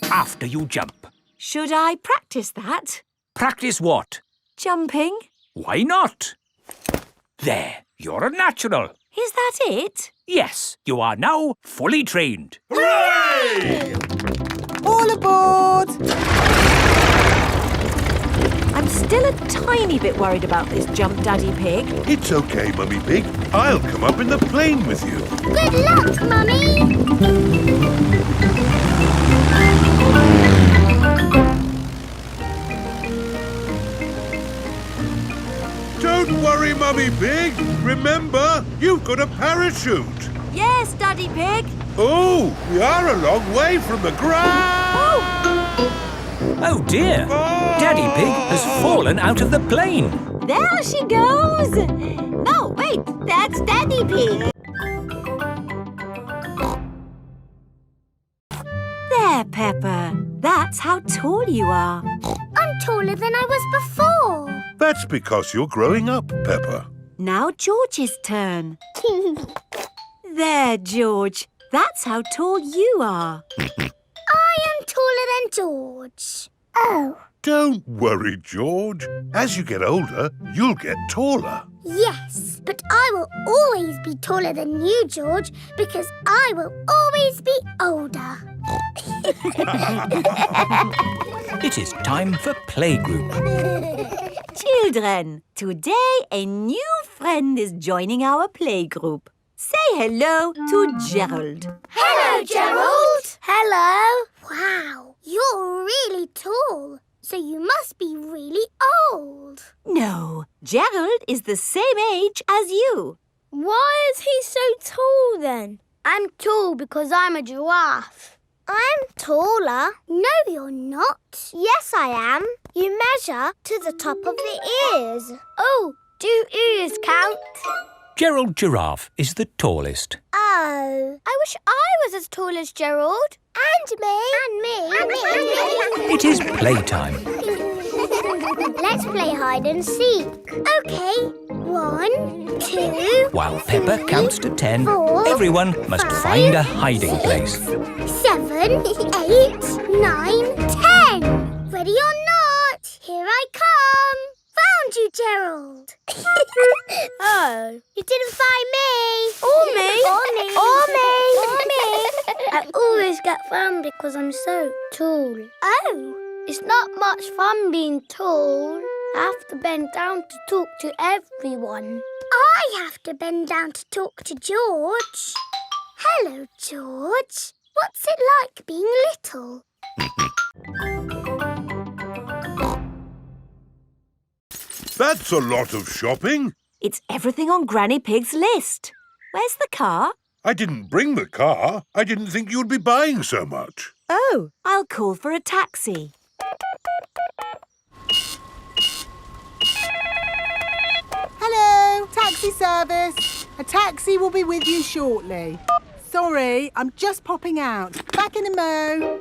after you jump. Should I practice that? Practice what? Jumping? Why not? There, you're a natural. Is that it? Yes, you are now fully trained. Hooray! All aboard! still a tiny bit worried about this jump, Daddy Pig. It's okay, Mummy Pig. I'll come up in the plane with you. Good luck, Mummy! Don't worry, Mummy Pig. Remember, you've got a parachute. Yes, Daddy Pig. Oh, we are a long way from the ground. Oh dear! Daddy Pig has fallen out of the plane. There she goes. No, wait, that's Daddy Pig. There, Peppa. That's how tall you are. I'm taller than I was before. That's because you're growing up, Peppa. Now George's turn. There, George. That's how tall you are. I am taller than George. Oh. Don't worry, George. As you get older, you'll get taller. Yes, but I will always be taller than you, George, because I will always be older. It is time for playgroup. Children, today a new friend is joining our playgroup. Say hello to Gerald. Hello, Gerald. Hello. Wow, you're really tall. So you must be really old. No, Gerald is the same age as you. Why is he so tall then? I'm tall because I'm a giraffe. I'm taller. No, you're not. Yes, I am. You measure to the top of the ears. Oh, do ears count? Gerald Giraffe is the tallest. Oh, I wish I was as tall as Gerald. And me. And me. And me. And me. It is playtime. Let's play hide and seek. OK. 1, 2... While Peppa counts to 10, 4, everyone must 5, find a hiding place. 7, 8, 9, 10. Ready or not, here I come. Found you, Gerald. Oh, you didn't find me. Or me. Or me. Or me. I always get found because I'm so tall. Oh, it's not much fun being tall. I have to bend down to talk to everyone. I have to bend down to talk to George. Hello, George. What's it like being little? That's a lot of shopping. It's everything on Granny Pig's list. Where's the car? I didn't bring the car. I didn't think you'd be buying so much. Oh, I'll call for a taxi. Hello, taxi service. A taxi will be with you shortly. Sorry, I'm just popping out. Back in a mo.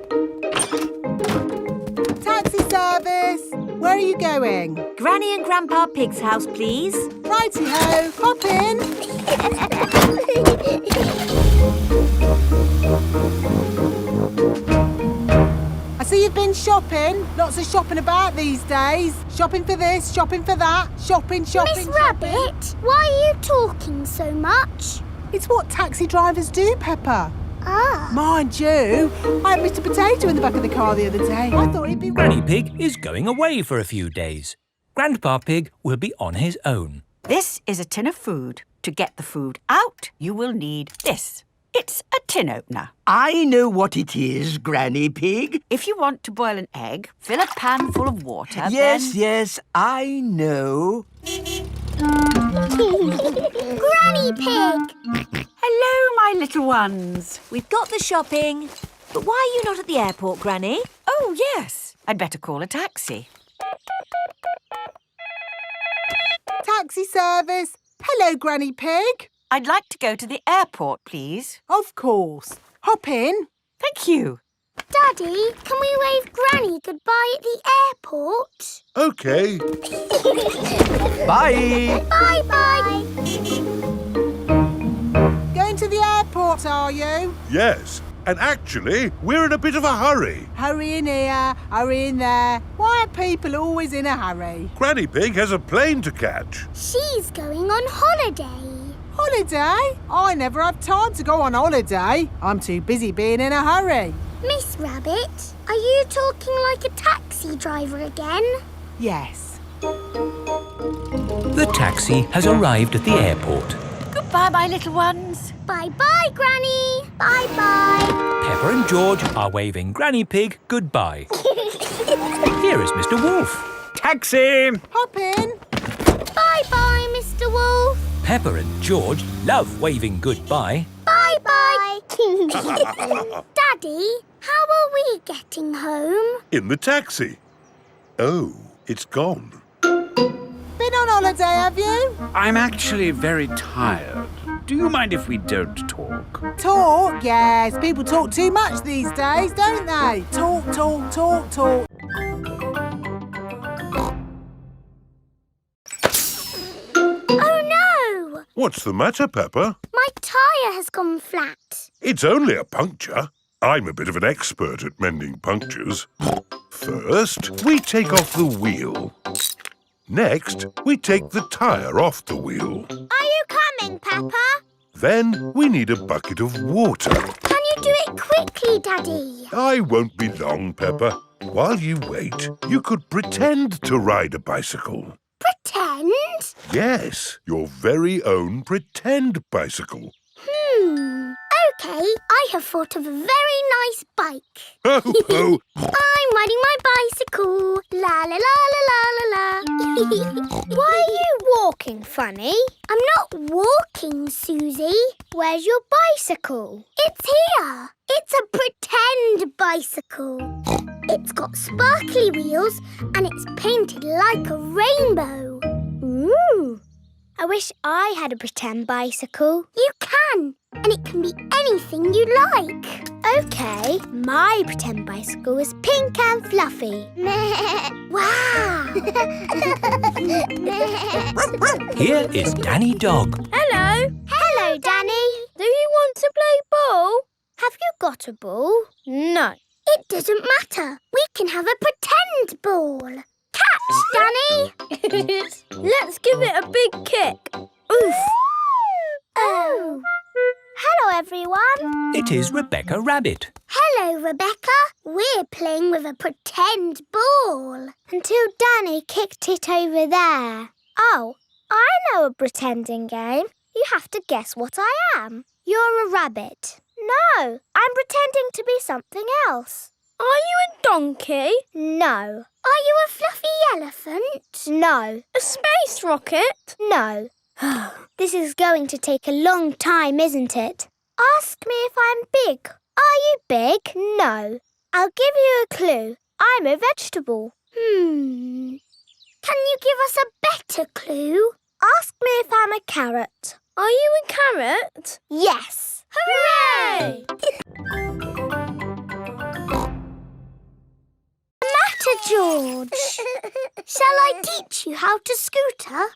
Taxi service. Where are you going? Granny and Grandpa Pig's house, please. Righty-ho, hop in. I see you've been shopping. Lots of shopping about these days. Shopping for this, shopping for that. Shopping. Miss Rabbit, why are you talking so much? It's what taxi drivers do, Peppa. Ah. Mind you, I had Mr. Potato in the back of the car the other day. I thought he'd be... Granny Pig is going away for a few days. Grandpa Pig will be on his own. This is a tin of food. To get the food out, you will need this. It's a tin opener. I know what it is, Granny Pig. If you want to boil an egg, fill a pan full of water, Yes, I know. Granny Pig! Hello, my little ones. We've got the shopping. But why are you not at the airport, Granny? Oh, yes. I'd better call a taxi. Taxi service. Hello, Granny Pig. I'd like to go to the airport, please. Of course. Hop in. Thank you. Daddy, can we wave Granny goodbye at the airport? OK. Bye. Bye-bye. Going to the airport, are you? Yes. And actually, we're in a bit of a hurry. Hurry in here, hurry in there. Why are people always in a hurry? Granny Pig has a plane to catch. She's going on holiday. Holiday? I never have time to go on holiday. I'm too busy being in a hurry. Miss Rabbit, are you talking like a taxi driver again? Yes. The taxi has arrived at the airport. Goodbye, my little ones. Bye-bye, Granny. Bye-bye. Peppa and George are waving Granny Pig goodbye. Here is Mr. Wolf. Taxi! Hop in. Bye-bye, Mr. Wolf. Peppa and George love waving goodbye. Bye-bye. Daddy, how are we getting home? In the taxi. Oh, it's gone. Been on holiday, have you? I'm actually very tired. Do you mind if we don't talk? Talk? Yes, people talk too much these days, don't they? Talk, talk, talk, talk. Oh, no! What's the matter, Peppa? My tyre has gone flat. It's only a puncture. I'm a bit of an expert at mending punctures. First, we take off the wheel. Next, we take the tyre off the wheel. Are you coming, Peppa? Then we need a bucket of water. Can you do it quickly, Daddy? I won't be long, Peppa. While you wait, you could pretend to ride a bicycle. Pretend? Yes, your very own pretend bicycle. OK, I have thought of a very nice bike. Ho, ho! I'm riding my bicycle. La la la la la la la. Why are you walking funny? I'm not walking, Susie. Where's your bicycle? It's here. It's a pretend bicycle. It's got sparkly wheels and it's painted like a rainbow. Ooh. I wish I had a pretend bicycle. You can. And it can be anything you like. OK, my pretend bicycle is pink and fluffy. Wow! Here is Danny Dog. Hello. Hello, Danny. Do you want to play ball? Have you got a ball? No. It doesn't matter. We can have a pretend ball. Catch, Danny. Let's give it a big kick. Oof. Oh. Hello, everyone. It is Rebecca Rabbit. Hello, Rebecca. We're playing with a pretend ball. Until Danny kicked it over there. Oh, I know a pretending game. You have to guess what I am. You're a rabbit. No, I'm pretending to be something else. Are you a donkey? No. Are you a fluffy elephant? No. A space rocket? No. This is going to take a long time, isn't it? Ask me if I'm big. Are you big? No. I'll give you a clue. I'm a vegetable. Can you give us a better clue? Ask me if I'm a carrot. Are you a carrot? Yes. Hooray! Matter, George. Shall I teach you how to scooter?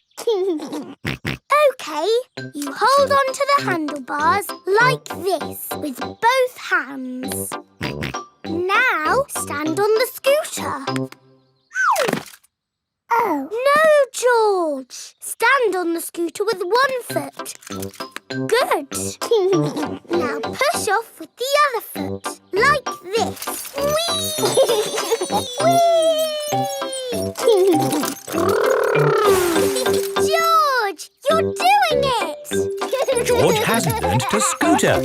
OK, you hold on to the handlebars like this with both hands. Now stand on the scooter. Oh. No, George. Stand on the scooter with one foot. Good. Now push off with the other foot, like this. George, you're doing it! George has learned to scooter.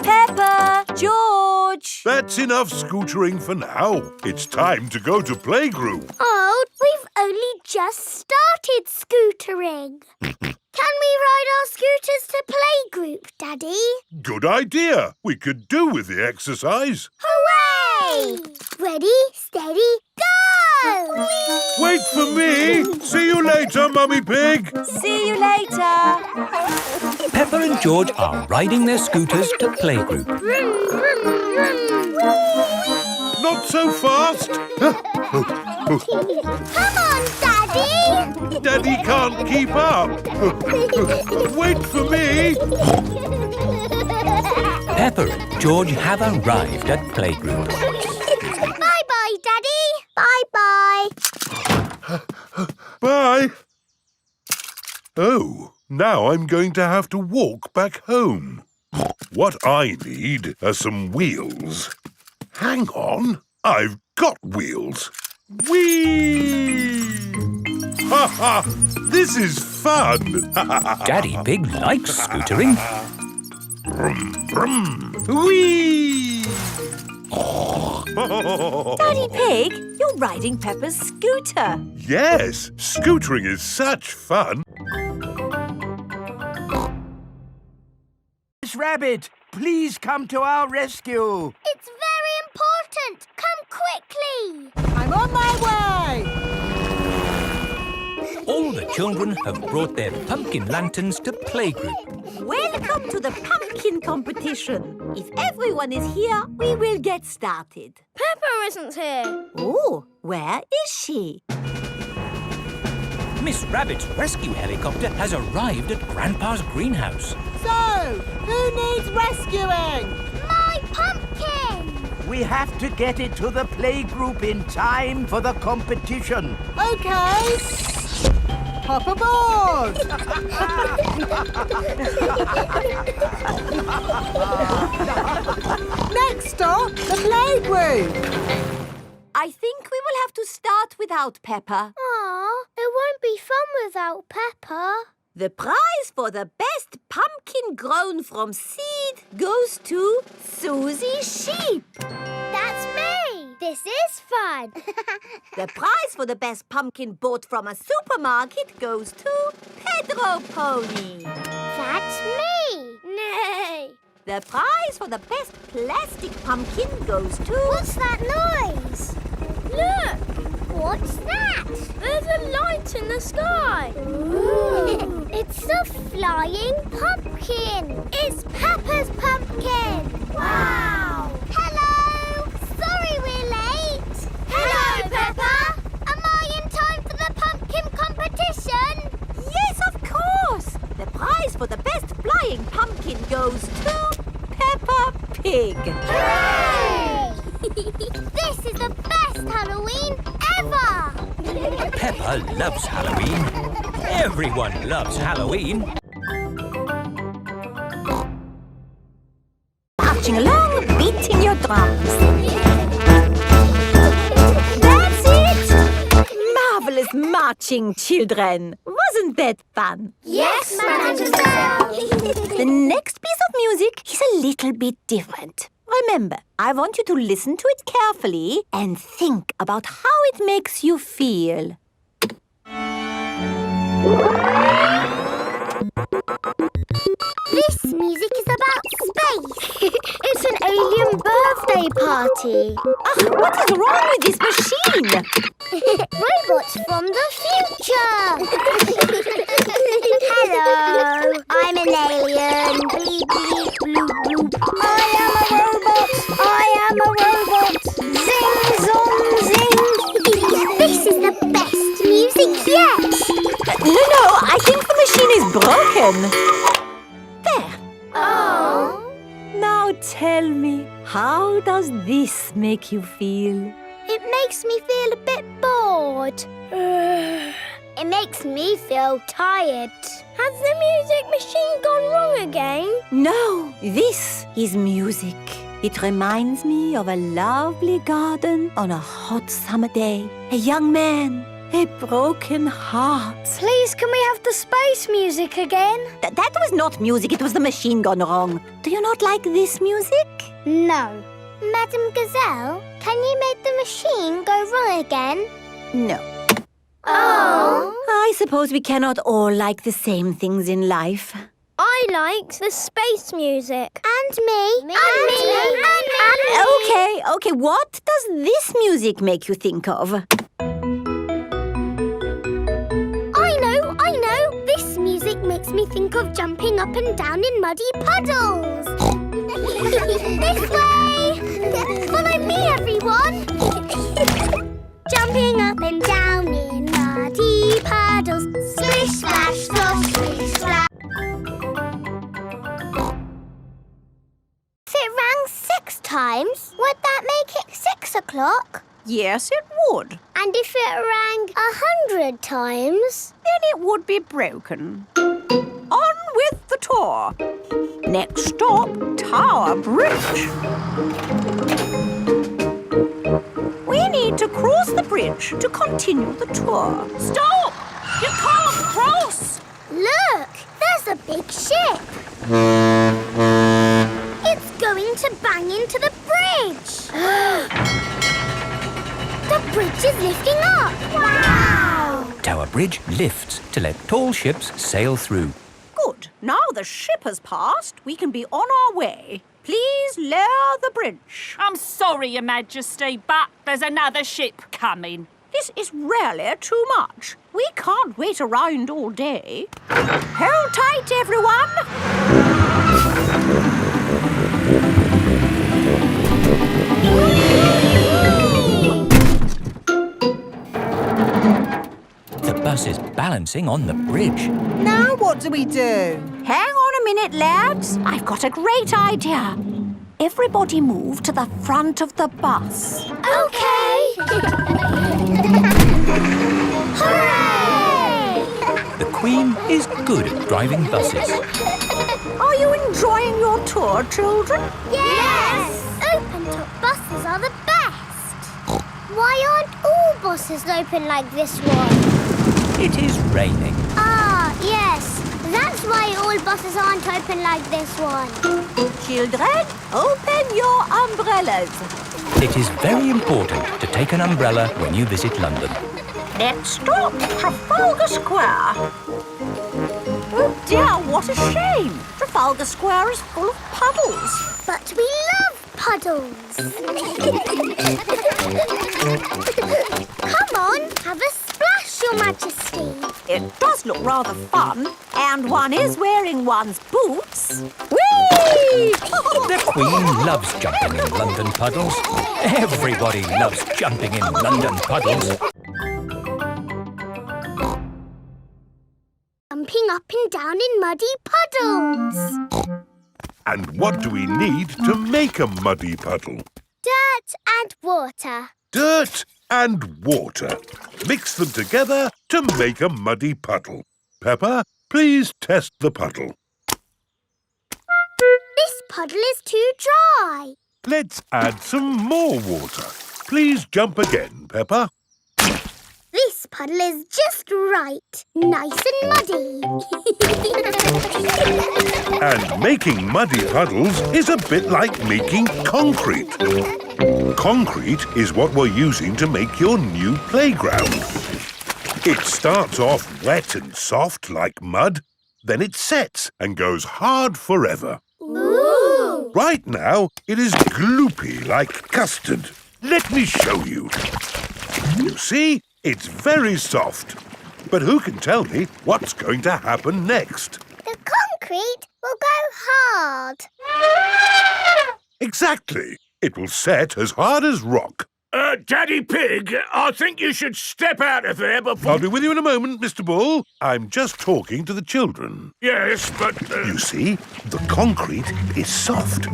Peppa! George! That's enough scootering for now. It's time to go to playgroup. Oh, we've only just started scootering. Can we ride our scooters to playgroup, Daddy? Good idea. We could do with the exercise. Hooray! Ready, steady, go! Wait for me. See you later, Mummy Pig. See you later! Peppa and George are riding their scooters to playgroup. Vroom, vroom, vroom. Not so fast. Come on, Daddy! Daddy can't keep up. Wait for me. Peppa and George have arrived at playgroup. Bye-bye, Daddy. Bye-bye. Bye. Oh, now I'm going to have to walk back home. What I need are some wheels. Hang on. I've got wheels. Whee! Ha ha! This is fun! Daddy Pig likes scootering. Brum, brum. Whee! Daddy Pig, you're riding Peppa's scooter. Yes, scootering is such fun. Miss Rabbit, please come to our rescue. It's very important. Come quickly. I'm on my way! All the children have brought their pumpkin lanterns to playgroup. Welcome to the pumpkin competition. If everyone is here, we will get started. Peppa isn't here. Oh, where is she? Miss Rabbit's rescue helicopter has arrived at Grandpa's greenhouse. So, who needs rescuing? My pumpkin. We have to get it to the playgroup in time for the competition. Okay. Hop aboard! Next stop, the playgroup. I think we will have to start without Peppa. Aw, it won't be fun without Peppa. The prize for the best pumpkin grown from seed goes to Susie Sheep. That's me. This is fun. The prize for the best pumpkin bought from a supermarket goes to Pedro Pony. That's me. Nay. The prize for the best plastic pumpkin goes to... What's that noise? Look. What's that? There's a light in the sky. Ooh. It's a flying pumpkin. It's Peppa's pumpkin. Wow. Hello. Sorry we're late. Hello, Peppa. Am I in time for the pumpkin competition? Yes, of course. The prize for the best flying pumpkin goes to Peppa Pig. Hooray! This is the best Halloween ever! Peppa loves Halloween. Everyone loves Halloween. Marching along, beating your drums. That's it! Marvelous marching, children. Wasn't that fun? Yes, Madame Giselle. The next piece of music is a little bit different. Remember, I want you to listen to it carefully and think about how it makes you feel. This music is about space. It's an alien birthday party. What is wrong with this machine? Robots from the future. Hello, I'm an alien. Bleep, bleep, bloop, bloop. I am a robot. I am a robot. Zing, zong, zing. This is the best music yet. No, I think the machine is broken. There. Oh. Now tell me, how does this make you feel? It makes me feel a bit bored. It makes me feel tired. Has the music machine gone wrong again? No, this is music. It reminds me of a lovely garden on a hot summer day. A young man, a broken heart. Please, can we have the space music again? That was not music, it was the machine gone wrong. Do you not like this music? No. Madame Gazelle, can you make the machine go wrong again? No. Oh. I suppose we cannot all like the same things in life. I like the space music. And me. And me. And me. Okay, what does this music make you think of? I know. This music makes me think of jumping up and down in muddy puddles. This way. Follow me, everyone. Jumping up and down in muddy puddles. Splish, splash, splosh, splish, splash. If it rang 6 times, would that make it 6 o'clock? Yes, it would. And if it rang 100 times? Then it would be broken. On with the tour. Next stop, Tower Bridge. We cross the bridge to continue the tour. Stop! You can't cross! Look, there's a big ship. It's going to bang into the bridge. The bridge is lifting up. Wow! Tower Bridge lifts to let tall ships sail through. Good. Now the ship has passed, we can be on our way. Please lower the bridge. I'm sorry, Your Majesty, but there's another ship coming. This is really too much. We can't wait around all day. Hold tight, everyone. The bus is balancing on the bridge. Now what do we do? Hang on a minute, lads. I've got a great idea. Everybody move to the front of the bus. Okay. Hooray! The Queen is good at driving buses. Are you enjoying your tour, children? Yes! Open-top buses are the best. Why aren't all buses open like this one? It is raining. Ah, yes. That's why all buses aren't open like this one. Children, open your umbrellas. It is very important to take an umbrella when you visit London. Let's stop Trafalgar Square. Oh dear, what a shame. Trafalgar Square is full of puddles. But we love puddles. Come on, have a splash, Your Majesty. It does look rather fun, and one is wearing one's boots. Whee! The Queen loves jumping in London puddles. Everybody loves jumping in London puddles. Jumping up and down in muddy puddles. And what do we need to make a muddy puddle? Dirt and water. Dirt and water. Mix them together to make a muddy puddle. Peppa, please test the puddle. This puddle is too dry. Let's add some more water. Please jump again, Peppa. This puddle is just right. Nice and muddy. And making muddy puddles is a bit like making concrete. Concrete is what we're using to make your new playground. It starts off wet and soft like mud, then it sets and goes hard forever. Ooh! Right now, it is gloopy like custard. Let me show you. You see, it's very soft. But who can tell me what's going to happen next? The concrete will go hard. Exactly. It will set as hard as rock. Daddy Pig, I think you should step out of there before... I'll be with you in a moment, Mr. Bull. I'm just talking to the children. Yes, but... You see, the concrete is soft.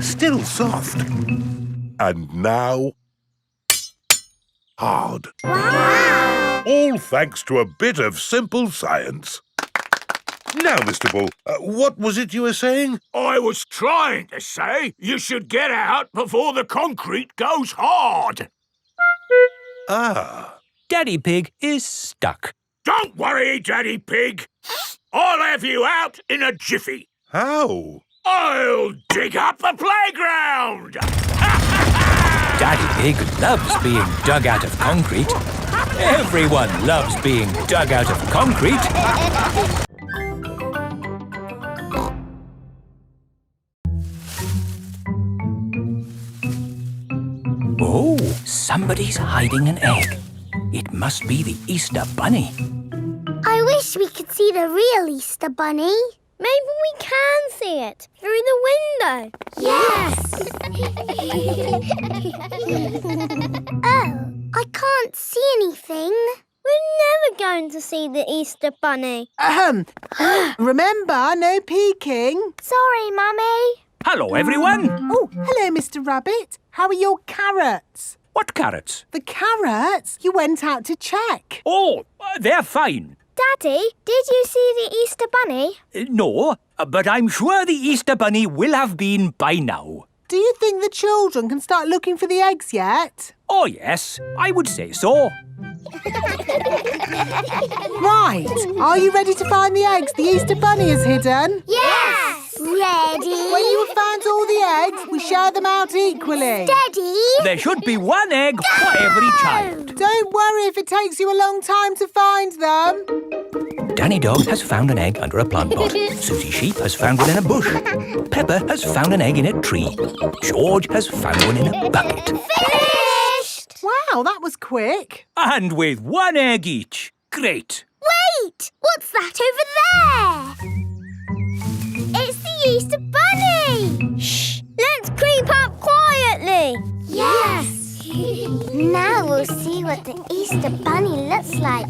Still soft. And now... hard. Wow! All thanks to a bit of simple science. Now, Mr. Bull, what was it you were saying? I was trying to say you should get out before the concrete goes hard. Ah. Daddy Pig is stuck. Don't worry, Daddy Pig. I'll have you out in a jiffy. How? I'll dig up the playground. Daddy Pig loves being dug out of concrete. Everyone loves being dug out of concrete. Oh, somebody's hiding an egg. It must be the Easter Bunny. I wish we could see the real Easter Bunny. Maybe we can see it through the window. Yes! Oh, I can't see anything. We're never going to see the Easter Bunny. Remember, no peeking. Sorry, Mummy. Hello, everyone. Oh, hello, Mr. Rabbit. How are your carrots? What carrots? The carrots? You went out to check. Oh, they're fine. Daddy, did you see the Easter Bunny? No, but I'm sure the Easter Bunny will have been by now. do you think the children can start looking for the eggs yet? Oh, yes, I would say so. Right, are you ready to find the eggs the Easter Bunny has hidden? Yes! Ready? When you have found all the eggs, we share them out equally. Steady? There should be one egg for every child. Don't worry if it takes you a long time to find them. Danny Dog has found an egg under a plant pot. Susie Sheep has found one in a bush. Peppa has found an egg in a tree. George has found one in a bucket. Finished! Wow, that was quick. And with one egg each. Great. Wait! What's that over there? It's the Easter Bunny! Shh! Let's creep up quietly! Yes! Now we'll see what the Easter Bunny looks like.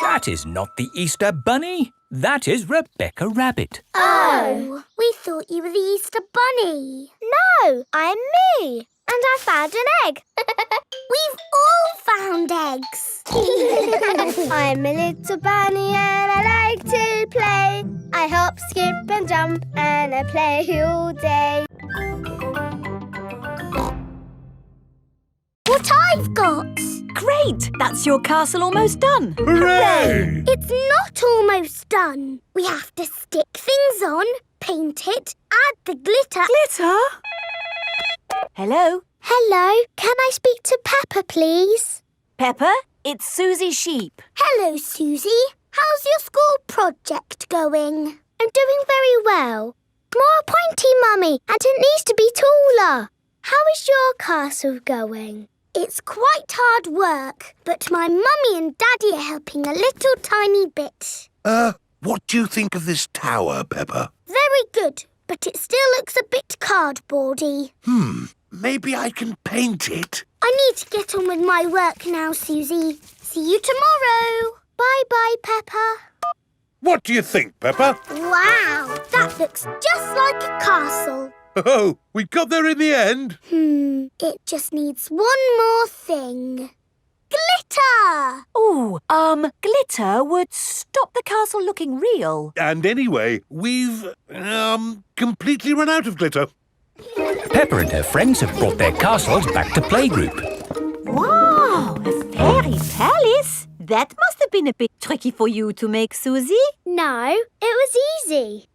That is not the Easter Bunny. That is Rebecca Rabbit. Oh! We thought you were the Easter Bunny. No, I'm me. And I found an egg. We've all found eggs. I'm a little bunny and I like to play. I hop, skip and jump and I play all day. What I've got! Great! That's your castle almost done. Hooray! It's not almost done. We have to stick things on, paint it, add the glitter. Glitter? Hello? Hello, can I speak to Peppa, please? Peppa, it's Susie Sheep. Hello, Susie. How's your school project going? I'm doing very well. More pointy, Mummy, and it needs to be taller. How is your castle going? It's quite hard work, but my Mummy and Daddy are helping a little tiny bit. What do you think of this tower, Peppa? Very good, but it still looks a bit cardboardy. Maybe I can paint it. I need to get on with my work now, Susie. See you tomorrow. Bye-bye, Peppa. What do you think, Peppa? Wow, that looks just like a castle. Oh, we got there in the end. It just needs one more thing. Glitter! Oh, glitter would stop the castle looking real. And anyway, we've, completely run out of glitter. Peppa and her friends have brought their castles back to playgroup. Wow, a fairy palace? That must have been a bit tricky for you to make, Susie. No, it was easy.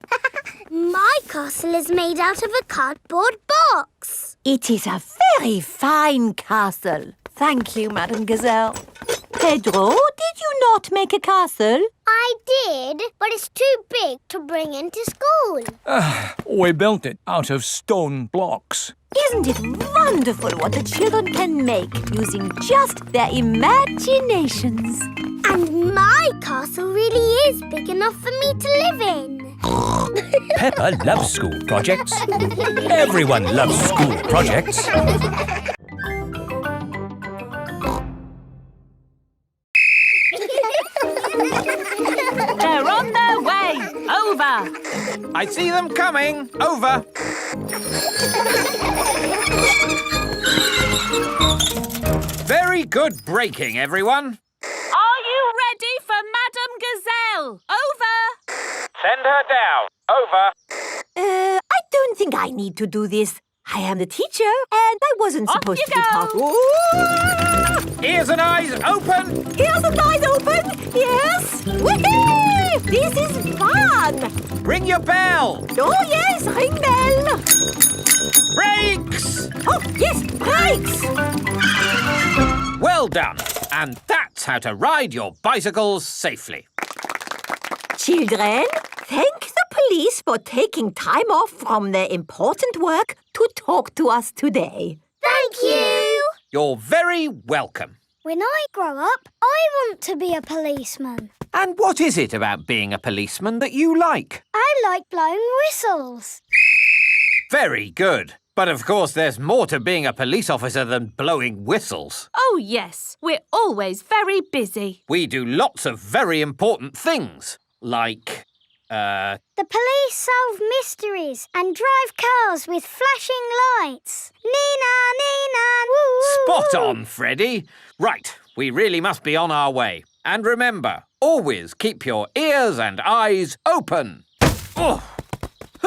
My castle is made out of a cardboard box. It is a very fine castle. Thank you, Madame Gazelle. Pedro, did you not make a castle? I did, but it's too big to bring into school. We built it out of stone blocks. Isn't it wonderful what the children can make using just their imaginations? And my castle really is big enough for me to live in. Peppa loves school projects. Everyone loves school projects. They're on their way. Over. I see them coming. Over. Very good braking, everyone. Are you ready for Madame Gazelle? Over. Send her down. Over. I don't think I need to do this. I am the teacher, and I wasn't Off supposed you to be part. go. Ooh! Ears and eyes open. Ears and eyes open. Yes. Woohoo! This is fun. Ring your bell. Oh yes, ring bell. Brakes. Oh yes, brakes. Well done. And that's how to ride your bicycles safely. Children, thank the police for taking time off from their important work to talk to us today. Thank you. You're very welcome. When I grow up, I want to be a policeman. And what is it about being a policeman that you like? I like blowing whistles. Very good. But of course there's more to being a police officer than blowing whistles. Oh, yes. We're always very busy. We do lots of very important things. Like, The police solve mysteries and drive cars with flashing lights. Nina, Nina, woo! Spot on, Freddy. Right, we really must be on our way. And remember, always keep your ears and eyes open. Oh,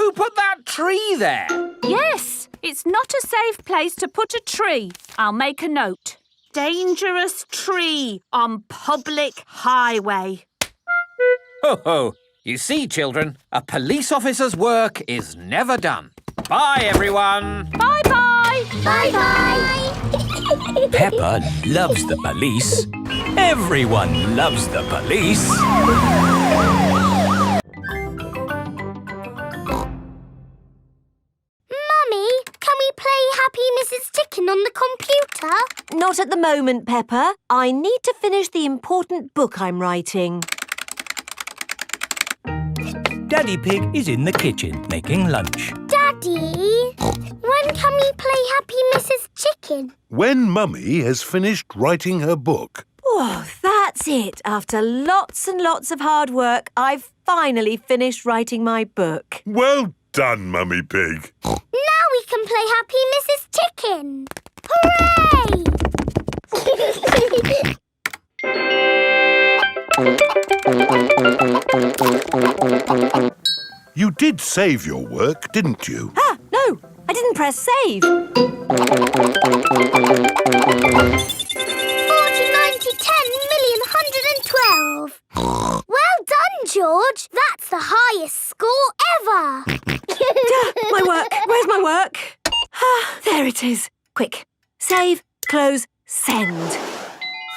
Who put that tree there? Yes, it's not a safe place to put a tree. I'll make a note. Dangerous tree on public highway. Ho ho! You see, children, a police officer's work is never done. Bye, everyone. Bye-bye. Bye-bye. Peppa loves the police. Everyone loves the police. Mummy, can we play Happy Mrs. Chicken on the computer? Not at the moment, Peppa. I need to finish the important book I'm writing. Daddy Pig is in the kitchen making lunch. Daddy, when can we play Happy Mrs. Chicken? When Mummy has finished writing her book. Oh, that's it. After lots and lots of hard work, I've finally finished writing my book. Well done, Mummy Pig. Now we can play Happy Mrs. Chicken. Hooray! You did save your work, didn't you? Ah, no, I didn't press save. 40, 90, 10 million, 112. Well done, George. That's the highest score ever. My work. Where's my work? Ah, there it is. Quick. Save, close, send.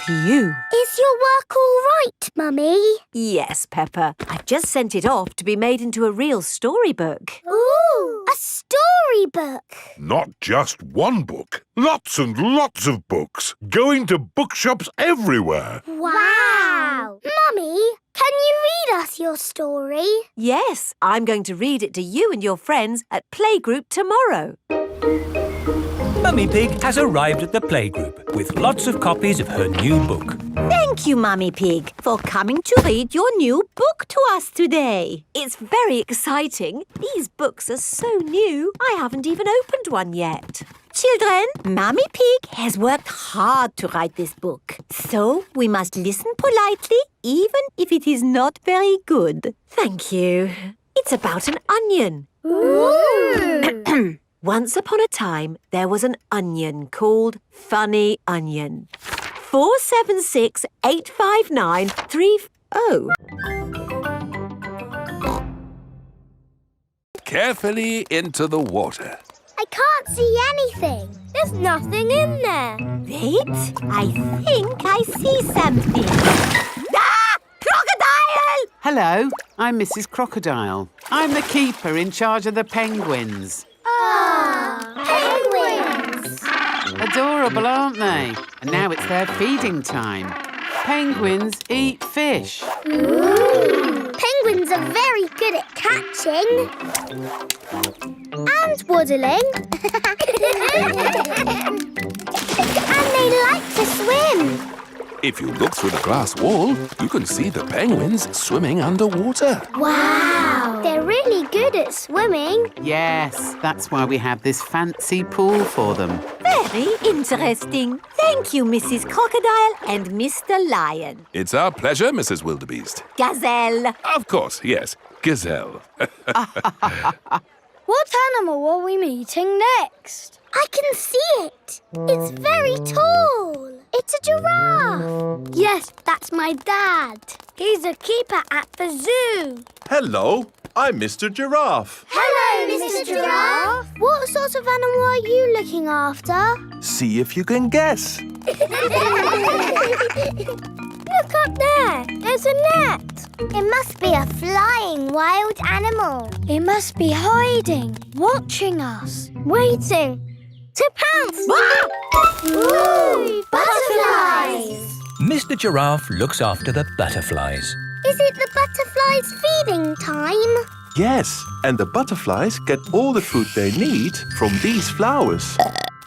Phew. Is your work all right, Mummy? Yes, Peppa. I've just sent it off to be made into a real storybook. Ooh, a storybook. Not just one book. Lots and lots of books. Going to bookshops everywhere. Wow. Mummy, can you read us your story? Yes, I'm going to read it to you and your friends at playgroup tomorrow. Mummy Pig has arrived at the playgroup with lots of copies of her new book. Thank you, Mummy Pig, for coming to read your new book to us today. It's very exciting. These books are so new, I haven't even opened one yet. Children, Mummy Pig has worked hard to write this book. So we must listen politely, even if it is not very good. Thank you. It's about an onion. Ooh. Once upon a time, there was an onion called Funny Onion. 476-859-30. Carefully into the water. I can't see anything. There's nothing in there. Wait, I think I see something. Ah! Crocodile! Hello, I'm Mrs. Crocodile. I'm the keeper in charge of the penguins. Ah, penguins! Adorable, aren't they? And now it's their feeding time. Penguins eat fish. Ooh. Penguins are very good at catching. And waddling. And they like to swim. If you look through the glass wall, you can see the penguins swimming underwater. Wow! They're really good at swimming. Yes, that's why we have this fancy pool for them. Very interesting. Thank you, Mrs. Crocodile and Mr. Lion. It's our pleasure, Mrs. Wildebeest. Gazelle. Of course, yes. Gazelle. What animal are we meeting next? I can see it. It's very tall. It's a giraffe. Yes, that's my dad. He's a keeper at the zoo. Hello, I'm Mr. Giraffe. Hello, Mr. Giraffe. What sort of animal are you looking after? See if you can guess. Look up there. There's a net. It must be a flying wild animal. It must be hiding, watching us, waiting to pounce. Ooh, butterflies. Mr. Giraffe looks after the butterflies. Is it the butterflies' feeding time? Yes, and the butterflies get all the food they need from these flowers.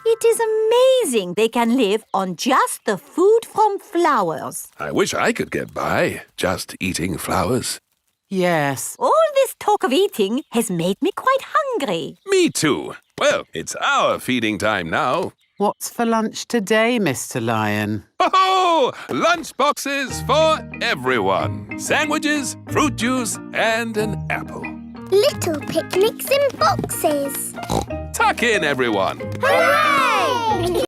It is amazing they can live on just the food from flowers. I wish I could get by just eating flowers. Yes. All this talk of eating has made me quite hungry. Me too. Well, it's our feeding time now. What's for lunch today, Mr. Lion? Oh, lunch boxes for everyone. Sandwiches, fruit juice, and an apple. Little picnics in boxes. Tuck in, everyone. Hooray!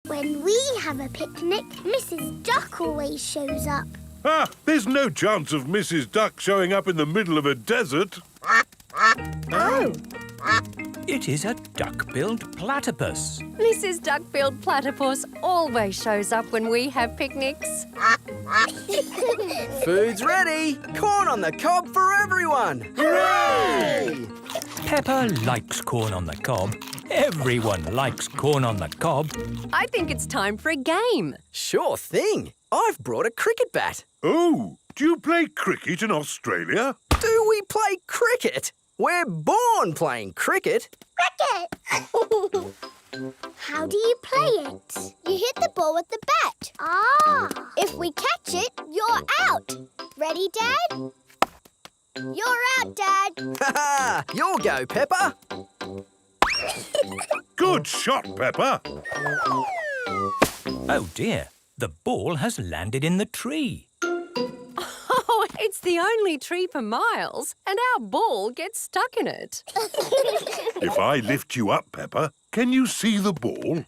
When we have a picnic, Mrs. Duck always shows up. Ah, there's no chance of Mrs. Duck showing up in the middle of a desert. Oh, It is a duck-billed platypus. Mrs. Duck-billed Platypus always shows up when we have picnics. Food's ready! Corn on the cob for everyone! Hooray! Peppa likes corn on the cob. Everyone likes corn on the cob. I think it's time for a game. Sure thing. I've brought a cricket bat. Oh, do you play cricket in Australia? Do we play cricket? We're born playing cricket. Cricket! How do you play it? You hit the ball with the bat. Ah! If we catch it, you're out. Ready, Dad? You're out, Dad. Ha! You'll go, Peppa. Good shot, Peppa. Oh dear, the ball has landed in the tree. Oh, it's the only tree for miles, and our ball gets stuck in it. If I lift you up, Peppa, can you see the ball?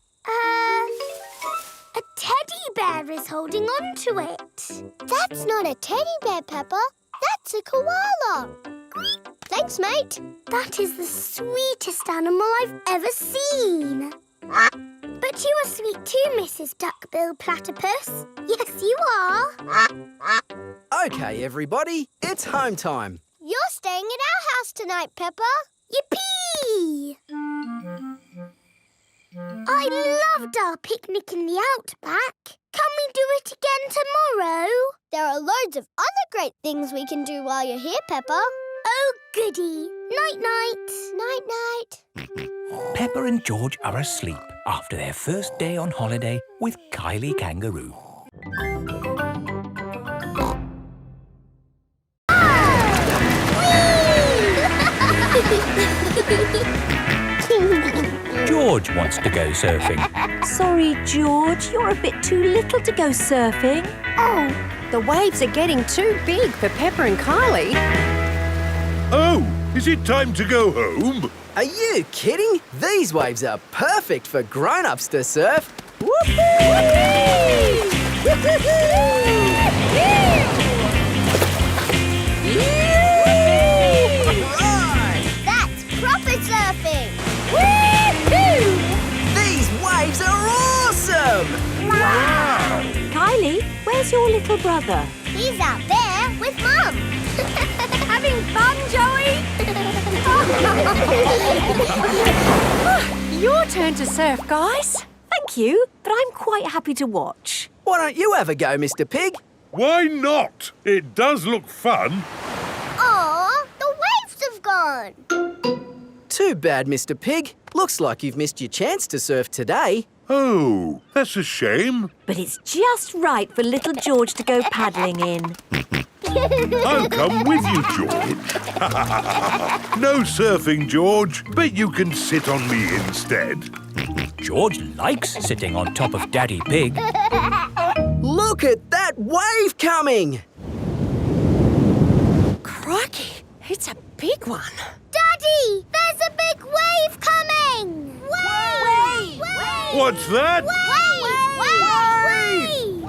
A teddy bear is holding on to it. That's not a teddy bear, Peppa. That's a koala. Thanks, mate. That is the sweetest animal I've ever seen. But you are sweet too, Mrs. Duck-billed Platypus. Yes, you are. OK, everybody, it's home time. You're staying at our house tonight, Peppa. Yippee! I loved our picnic in the outback. Can we do it again tomorrow? There are loads of other great things we can do while you're here, Peppa. Oh, goody. Night-night. Night-night. Peppa and George are asleep after their first day on holiday with Kylie Kangaroo. George wants to go surfing. sorry, George. You're a bit too little to go surfing. Oh, the waves are getting too big for Peppa and Kylie. Oh, is it time to go home? Are you kidding? These waves are perfect for grown-ups to surf. That's proper surfing. These waves are awesome! Wow! Kylie, where's your little brother? He's out there with Mum. Having fun, Joey? Your turn to surf, guys. Thank you, but I'm quite happy to watch. Why don't you have a go, Mr. Pig? Why not? It does look fun. Aw, the waves have gone. Too bad, Mr. Pig. Looks like you've missed your chance to surf today. Oh, that's a shame. But it's just right for little George to go paddling in. I'll come with you, George. No surfing, George, but you can sit on me instead. George likes sitting on top of Daddy Pig. Look at that wave coming! Crikey, it's a big one. Daddy, there's a big wave coming. Wave! What's that? Wave!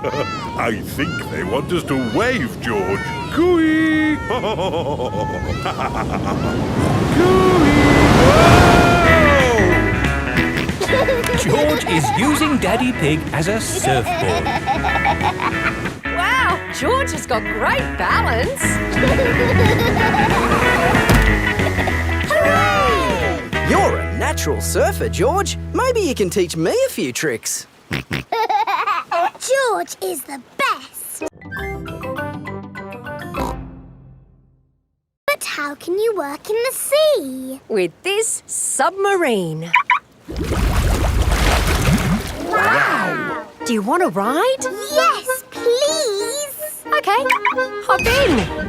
I think they want us to wave, George. Cooey! Cooey! George is using Daddy Pig as a surfboard. Wow, George has got great balance. Hooray! You're a natural surfer, George. Maybe you can teach me a few tricks. George is the best. But how can you work in the sea? With this submarine. Wow! Do you want to ride? Yes, please. Okay, hop in.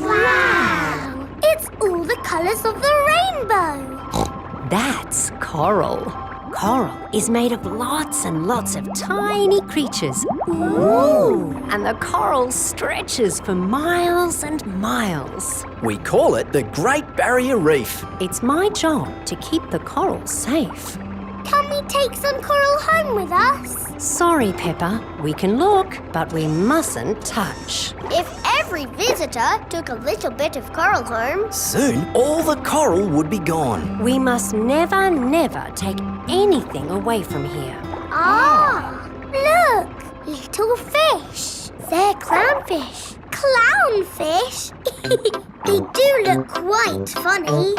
Wow! It's all the colours colours of the rainbow. That's coral. Coral is made of lots and lots of tiny creatures. Ooh! And the coral stretches for miles and miles. We call it the Great Barrier Reef. It's my job to keep the coral safe. Can we take some coral home with us? Sorry, Peppa. We can look, but we mustn't touch. If every visitor took a little bit of coral home, Soon, all the coral would be gone. We must never, never take anything away from here. Ah, look, little fish. They're clownfish. Clownfish? They do look quite funny.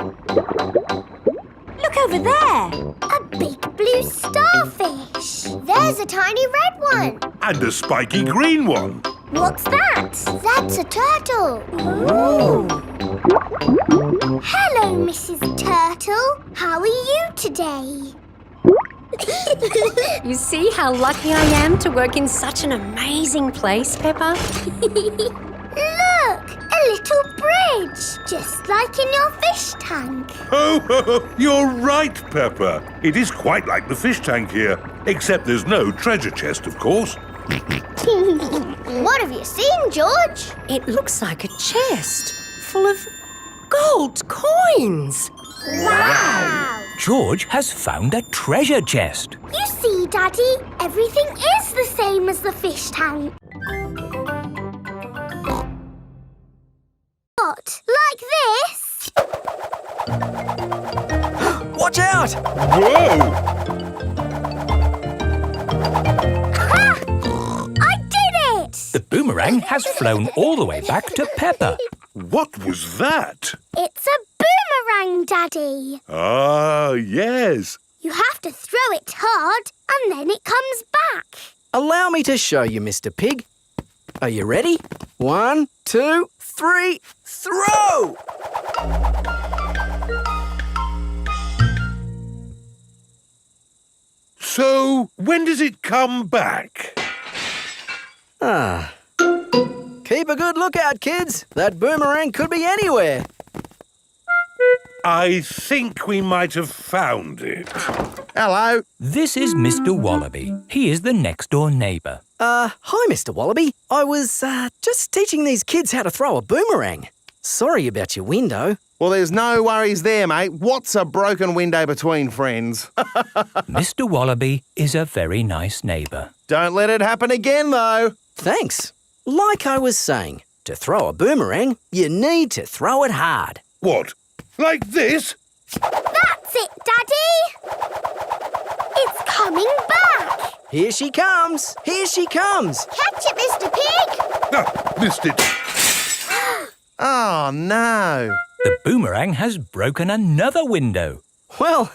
Look over there. A big blue starfish. There's a tiny red one. And a spiky green one. What's that? That's a turtle. Ooh. Hello, Mrs. Turtle. How are you today? You see how lucky I am to work in such an amazing place, Peppa? Look, a little bridge, just like in your fish tank. Oh, you're right, Peppa. It is quite like the fish tank here, except there's no treasure chest, of course. What have you seen, George? It looks like a chest full of gold coins. Wow! George has found a treasure chest. You see, Daddy, everything is the same as the fish tank. What? Like this? Watch out! Whoa! Ha! I did it! The boomerang has flown all the way back to Peppa. What was that? It's a boomerang, Daddy. Ah, yes. You have to throw it hard and then it comes back. Allow me to show you, Mr. Pig. Are you ready? 1, 2, 3, throw! So, when does it come back? Ah. Keep a good lookout, kids. That boomerang could be anywhere. I think we might have found it. Hello. This is Mr. Wallaby. He is the next-door neighbour. Hi, Mr. Wallaby. I was, just teaching these kids how to throw a boomerang. Sorry about your window. Well, there's no worries there, mate. What's a broken window between friends? Mr. Wallaby is a very nice neighbour. Don't let it happen again, though. Thanks. Like I was saying, to throw a boomerang, you need to throw it hard. What? Like this? That's it, Daddy. It's coming back. Here she comes. Here she comes. Catch it, Mr. Pig. Ah, missed it. Oh, no. The boomerang has broken another window. Well,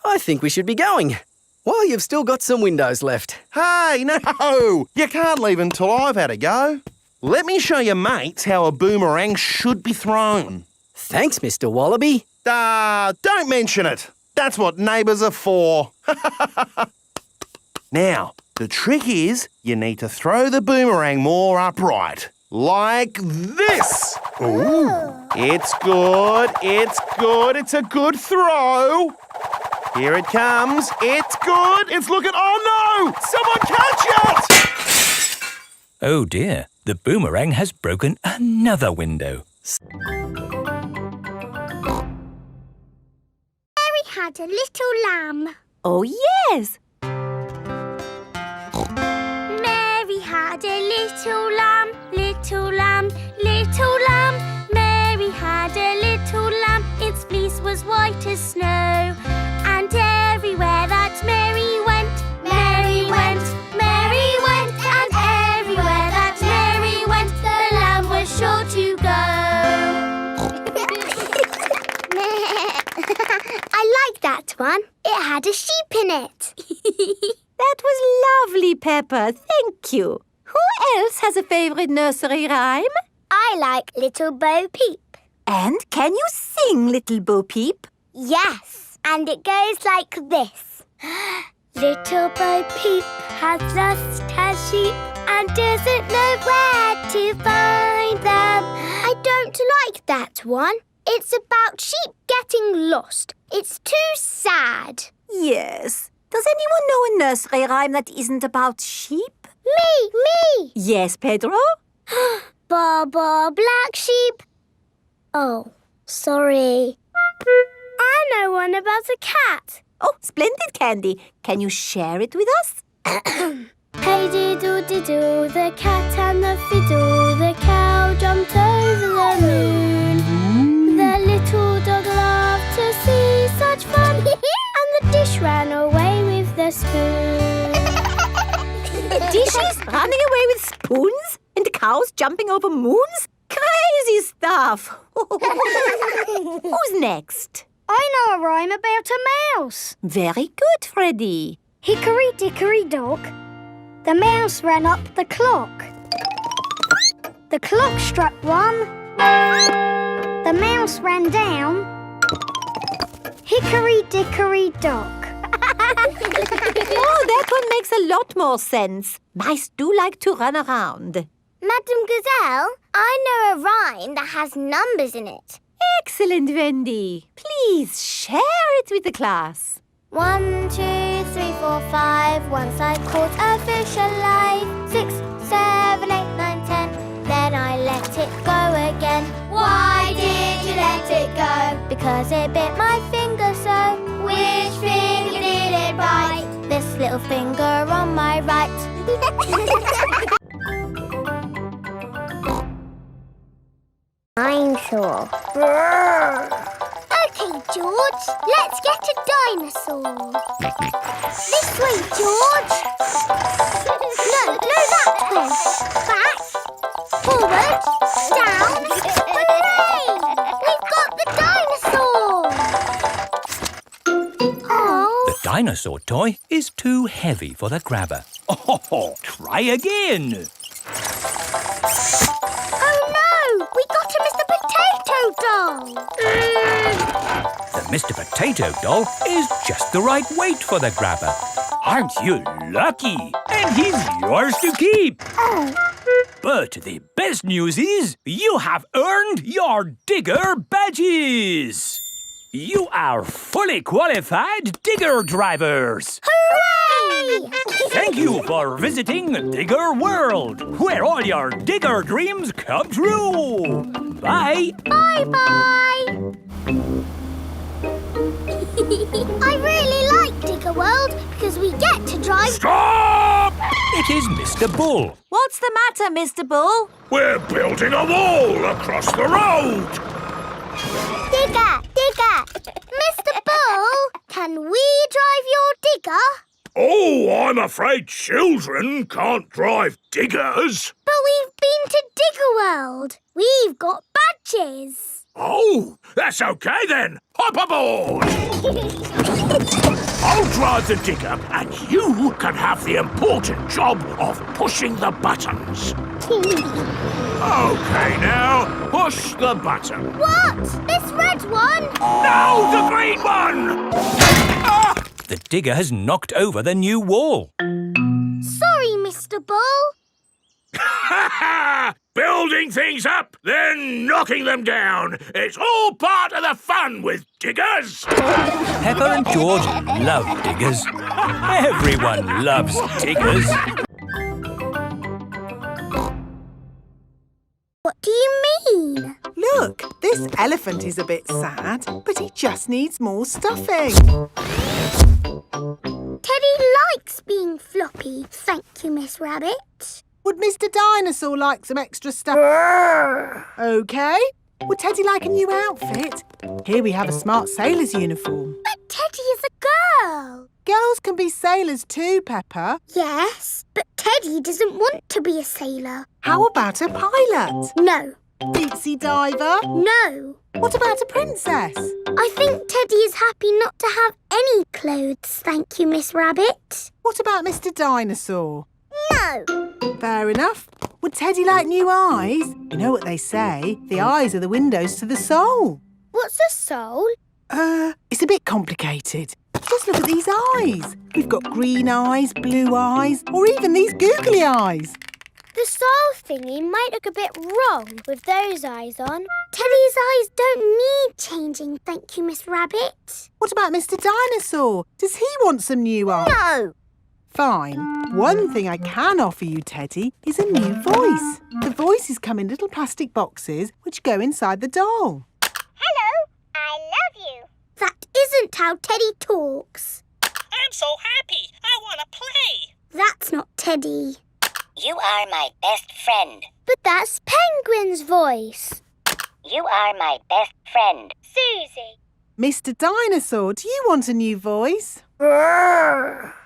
I think we should be going. Well, you've still got some windows left. Hey, no! You can't leave until I've had a go. Let me show your mates how a boomerang should be thrown. Thanks, Mr. Wallaby. Don't mention it. That's what neighbours are for. Now, the trick is you need to throw the boomerang more upright. Like this. Ooh. It's good. It's good. It's a good throw. Here it comes. It's good. It's looking... Oh, no! Someone catch it! Oh dear, the boomerang has broken another window. Mary had a little lamb. Oh, yes. Mary had a little lamb, little lamb, little lamb. Mary had a little lamb, its fleece was white as snow. And everywhere that Mary went, Mary went, Mary went. And everywhere that Mary went, the lamb was sure to go. I like that one. It had a sheep in it. That was lovely, Peppa. Thank you. Who else has a favourite nursery rhyme? I like Little Bo Peep. And can you sing, Little Bo Peep? Yes, and it goes like this. Little Bo Peep has lost her sheep and doesn't know where to find them. I don't like that one. It's about sheep getting lost. It's too sad. Yes. Does anyone know a nursery rhyme that isn't about sheep? Me! Yes, Pedro? Baba, black sheep. Oh, sorry. I know one about a cat. Oh, splendid, Candy. Can you share it with us? Hey diddle-diddle, the cat and the fiddle, the cow jumped over the moon. The little dog loved to see such fun, and the dish ran away with the spoon. Dishes running away with spoons and cows jumping over moons? Crazy stuff. Who's next? I know a rhyme about a mouse. Very good, Freddy. Hickory dickory dock, the mouse ran up the clock. The clock struck 1, the mouse ran down. Hickory dickory dock. Oh, that one makes a lot more sense. Mice do like to run around. Madam Gazelle, I know a rhyme that has numbers in it. Excellent, Wendy. Please share it with the class. 1, 2, 3, 4, 5. Once I caught a fish alive. 6, 7, 8, 9, 10. Then I let it go again. Why did you let it go? Because it bit my finger so. Which finger did it bite? This little finger on my right. Dinosaur. Okay, George, let's get a dinosaur. This way, George. No, that way. Back, forward, down. Hooray! We've got the dinosaur. Oh. The dinosaur toy is too heavy for the grabber. Oh, try again. We got a Mr. Potato Doll! The Mr. Potato Doll is just the right weight for the grabber. Aren't you lucky? And he's yours to keep. Oh. But the best news is you have earned your digger badges. You are fully qualified digger drivers. Hooray! Thank you for visiting Digger World, where all your digger dreams come true. Bye. Bye-bye. I really like Digger World because we get to drive... Stop! It is Mr. Bull. What's the matter, Mr. Bull? We're building a wall across the road. Digger! Mr. Bull, can we drive your digger? Oh, I'm afraid children can't drive diggers. But we've been to Digger World. We've got badges. Oh, that's okay then. Hop aboard. I'll drive the digger and you can have the important job of pushing the buttons. Okay, now, push the button. What? This red one? No, the green one! Ah! The digger has knocked over the new wall. Sorry, Mr. Bull. Building things up, then knocking them down. It's all part of the fun with diggers. Peppa and George love diggers. Everyone loves diggers. What do you mean? Look, this elephant is a bit sad, but he just needs more stuffing. Teddy likes being floppy, thank you, Miss Rabbit. Would Mr. Dinosaur like some extra stuff? OK. Would Teddy like a new outfit? Here we have a smart sailor's uniform. But Teddy is a girl. Girls can be sailors too, Peppa. Yes, but Teddy doesn't want to be a sailor. How about a pilot? No. Deep sea diver? No. What about a princess? I think Teddy is happy not to have any clothes, thank you, Miss Rabbit. What about Mr. Dinosaur? No. Fair enough. Would Teddy like new eyes? You know what they say, the eyes are the windows to the soul. What's a soul? It's a bit complicated. Just look at these eyes. We've got green eyes, blue eyes, or even these googly eyes. The style thingy might look a bit wrong with those eyes on. Teddy's eyes don't need changing, thank you, Miss Rabbit. What about Mr. Dinosaur? Does he want some new eyes? No. Fine. One thing I can offer you, Teddy, is a new voice. The voices come in little plastic boxes which go inside the doll. Hello, I love you. That isn't how Teddy talks. I'm so happy. I want to play. That's not Teddy. You are my best friend. But that's Penguin's voice. You are my best friend. Susie. Mr. Dinosaur, do you want a new voice?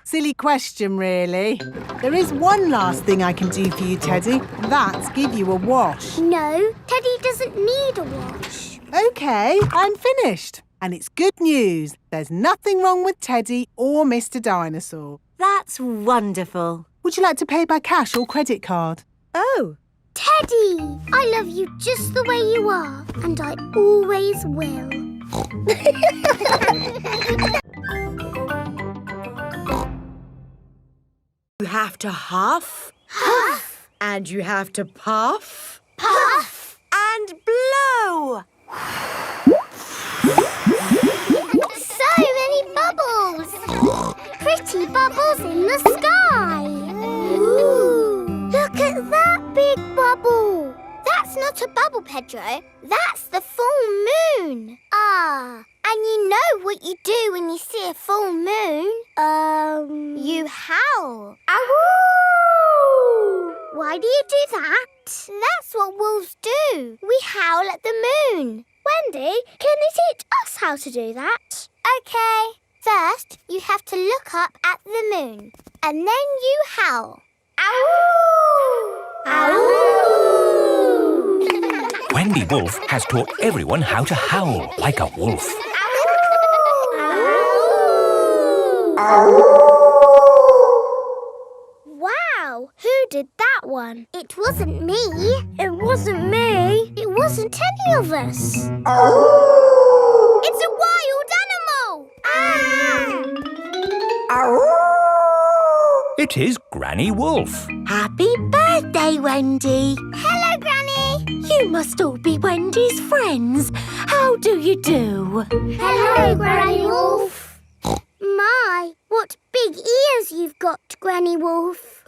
Silly question, really. There is one last thing I can do for you, Teddy. That's give you a wash. No, Teddy doesn't need a wash. OK, I'm finished. And it's good news. There's nothing wrong with Teddy or Mr. Dinosaur. That's wonderful. Would you like to pay by cash or credit card? Oh. Teddy, I love you just the way you are, and I always will. You have to huff. Huff. And you have to puff. Puff. And blow. So many bubbles. Pretty bubbles in the sky. Ooh. Look at that big bubble. That's not a bubble, Pedro. That's the full moon. Ah, and you know what you do when you see a full moon? You howl. Ow! Why do you do that? That's what wolves do. We howl at the moon. Wendy, can you teach us how to do that? OK. First, you have to look up at the moon. And then you howl. Ow! Ow! Wendy Wolf has taught everyone how to howl like a wolf. Wow, who did that one? It wasn't me. It wasn't me. It wasn't any of us. It's a wild animal. It is Granny Wolf. Happy birthday, Wendy. Hello, Granny. You must all be Wendy's friends. How do you do? Hello, Granny Wolf. My, what big ears you've got, Granny Wolf.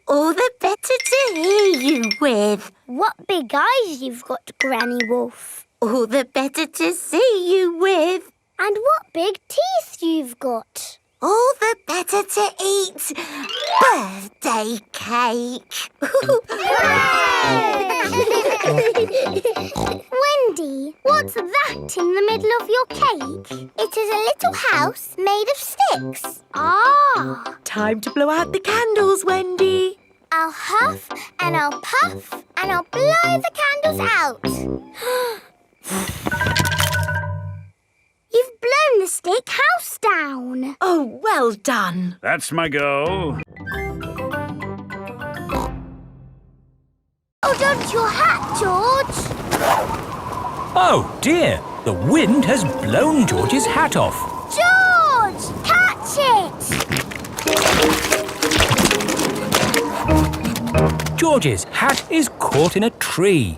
All the better to hear you with. What big eyes you've got, Granny Wolf. All the better to see you with. And what big teeth you've got. All the better to eat birthday cake. Wendy, what's that in the middle of your cake? It is a little house made of sticks. Ah. Time to blow out the candles, Wendy. I'll huff and I'll puff and I'll blow the candles out. You've blown the stick house down. Oh, well done. That's my go. Hold on to your hat, George. Oh dear, the wind has blown George's hat off. George, catch it. George's hat is caught in a tree.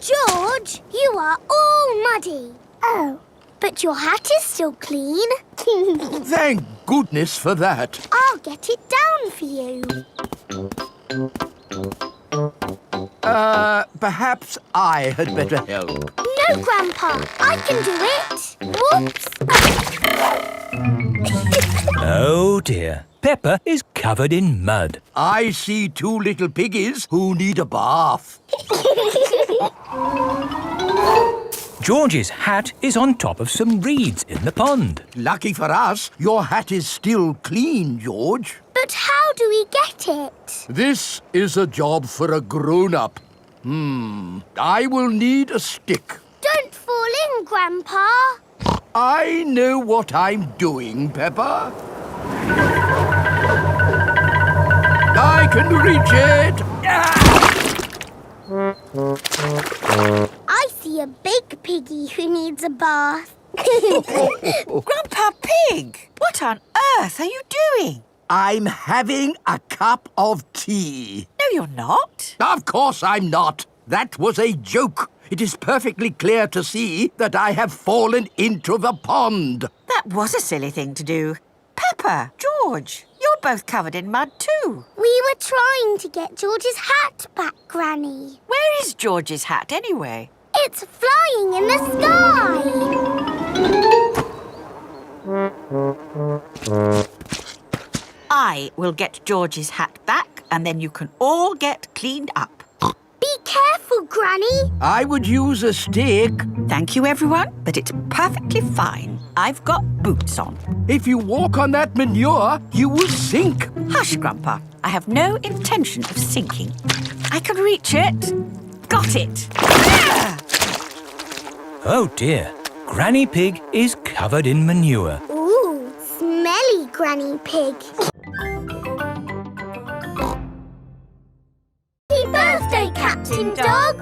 George, you are all muddy. Oh, but your hat is still clean. Thank goodness for that. I'll get it down for you. Perhaps I had better help. No, Grandpa, I can do it. Whoops. Oh dear, Peppa is covered in mud. I see two little piggies who need a bath. George's hat is on top of some reeds in the pond. Lucky for us, your hat is still clean, George. But how do we get it? This is a job for a grown-up. I will need a stick. Don't fall in, Grandpa. I know what I'm doing, Peppa. I can reach it. I see a big piggy who needs a bath. Grandpa Pig, what on earth are you doing? I'm having a cup of tea. No, you're not. Of course I'm not. That was a joke. It is perfectly clear to see that I have fallen into the pond. That was a silly thing to do. Peppa, George, you're both covered in mud too. We were trying to get George's hat back, Granny. Where is George's hat anyway? It's flying in the sky. I will get George's hat back and then you can all get cleaned up. Be careful, Granny. I would use a stick. Thank you, everyone, but it's perfectly fine. I've got boots on. If you walk on that manure, you will sink. Hush, Grandpa. I have no intention of sinking. I can reach it. Got it. Ah! Oh dear, Granny Pig is covered in manure. Ooh, smelly Granny Pig. Happy birthday, Captain Dog.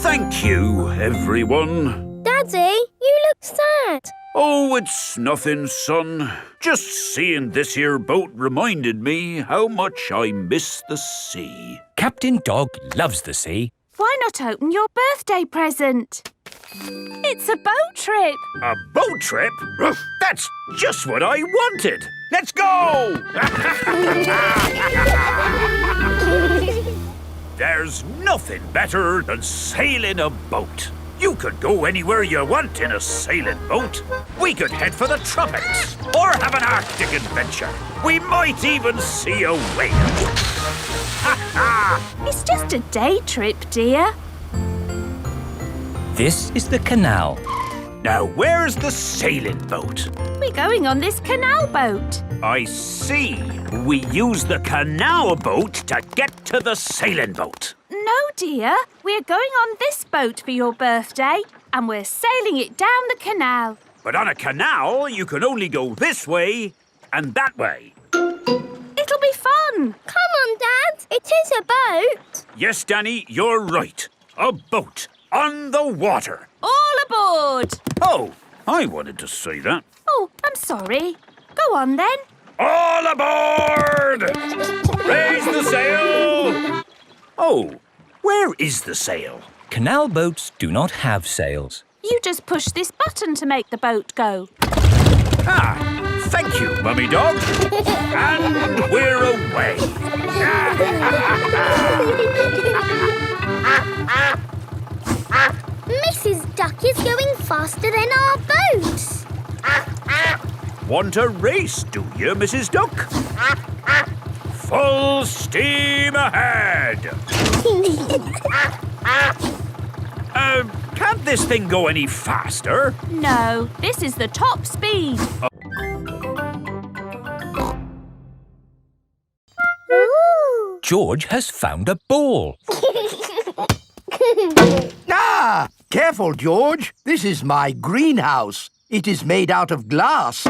Thank you, everyone. Daddy, you look sad. Oh, it's nothing, son. Just seeing this here boat reminded me how much I miss the sea. Captain Dog loves the sea. Why not open your birthday present? It's a boat trip. A boat trip? That's just what I wanted. Let's go! There's nothing better than sailing a boat. You could go anywhere you want in a sailing boat. We could head for the tropics or have an Arctic adventure. We might even see a whale. It's just a day trip, dear. This is the canal. Now, where's the sailing boat? We're going on this canal boat. I see. We use the canal boat to get to the sailing boat. No, dear. We're going on this boat for your birthday, and we're sailing it down the canal. But on a canal, you can only go this way and that way. It'll be fun. Come on, Dad. It is a boat. Yes, Danny, you're right. A boat on the water. All aboard. Oh, I wanted to say that. Oh, I'm sorry. Go on, then. All aboard! Raise the sail! Oh, where is the sail? Canal boats do not have sails. You just push this button to make the boat go. Ah, thank you, Mummy Dog. And we're away. Mrs. Duck is going faster than our boat. Want a race, do you, Mrs. Duck? Full steam ahead! Can't this thing go any faster? No, this is the top speed. George has found a ball. Ah! Careful, George. This is my greenhouse. It is made out of glass,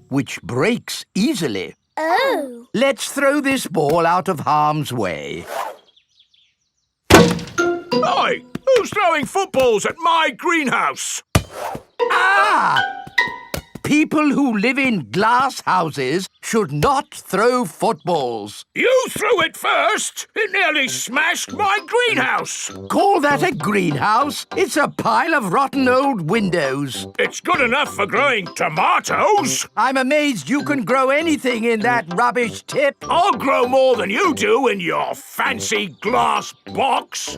which breaks easily. Oh. Let's throw this ball out of harm's way. Oi! Who's throwing footballs at my greenhouse? Ah! People who live in glass houses should not throw footballs. You threw it first! It nearly smashed my greenhouse! Call that a greenhouse? It's a pile of rotten old windows. It's good enough for growing tomatoes! I'm amazed you can grow anything in that rubbish tip. I'll grow more than you do in your fancy glass box!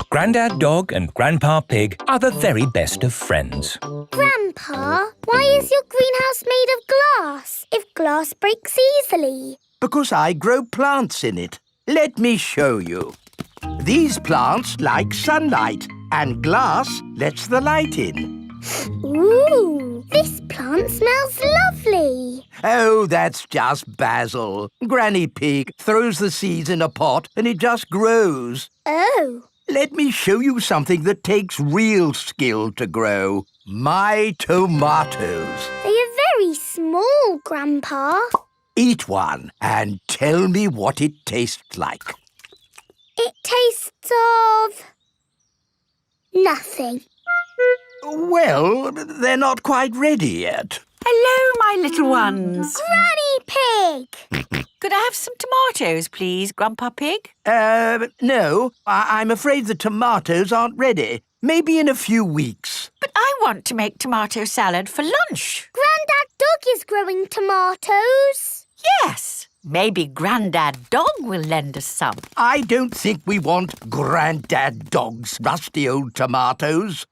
Grandad Dog and Grandpa Pig are the very best of friends. Grandpa, why is your greenhouse made of glass if glass breaks easily? Because I grow plants in it. Let me show you. These plants like sunlight, and glass lets the light in. Ooh, this plant smells lovely. Oh, that's just basil. Granny Pig throws the seeds in a pot and it just grows. Oh. Let me show you something that takes real skill to grow. My tomatoes. They are very small, Grandpa. Eat one and tell me what it tastes like. It tastes of... nothing. Well, they're not quite ready yet. Hello, my little ones. Granny Pig! Could I have some tomatoes, please, Grandpa Pig? No. I'm afraid the tomatoes aren't ready. Maybe in a few weeks. But I want to make tomato salad for lunch. Grandad Dog is growing tomatoes. Yes. Maybe Grandad Dog will lend us some. I don't think we want Grandad Dog's rusty old tomatoes.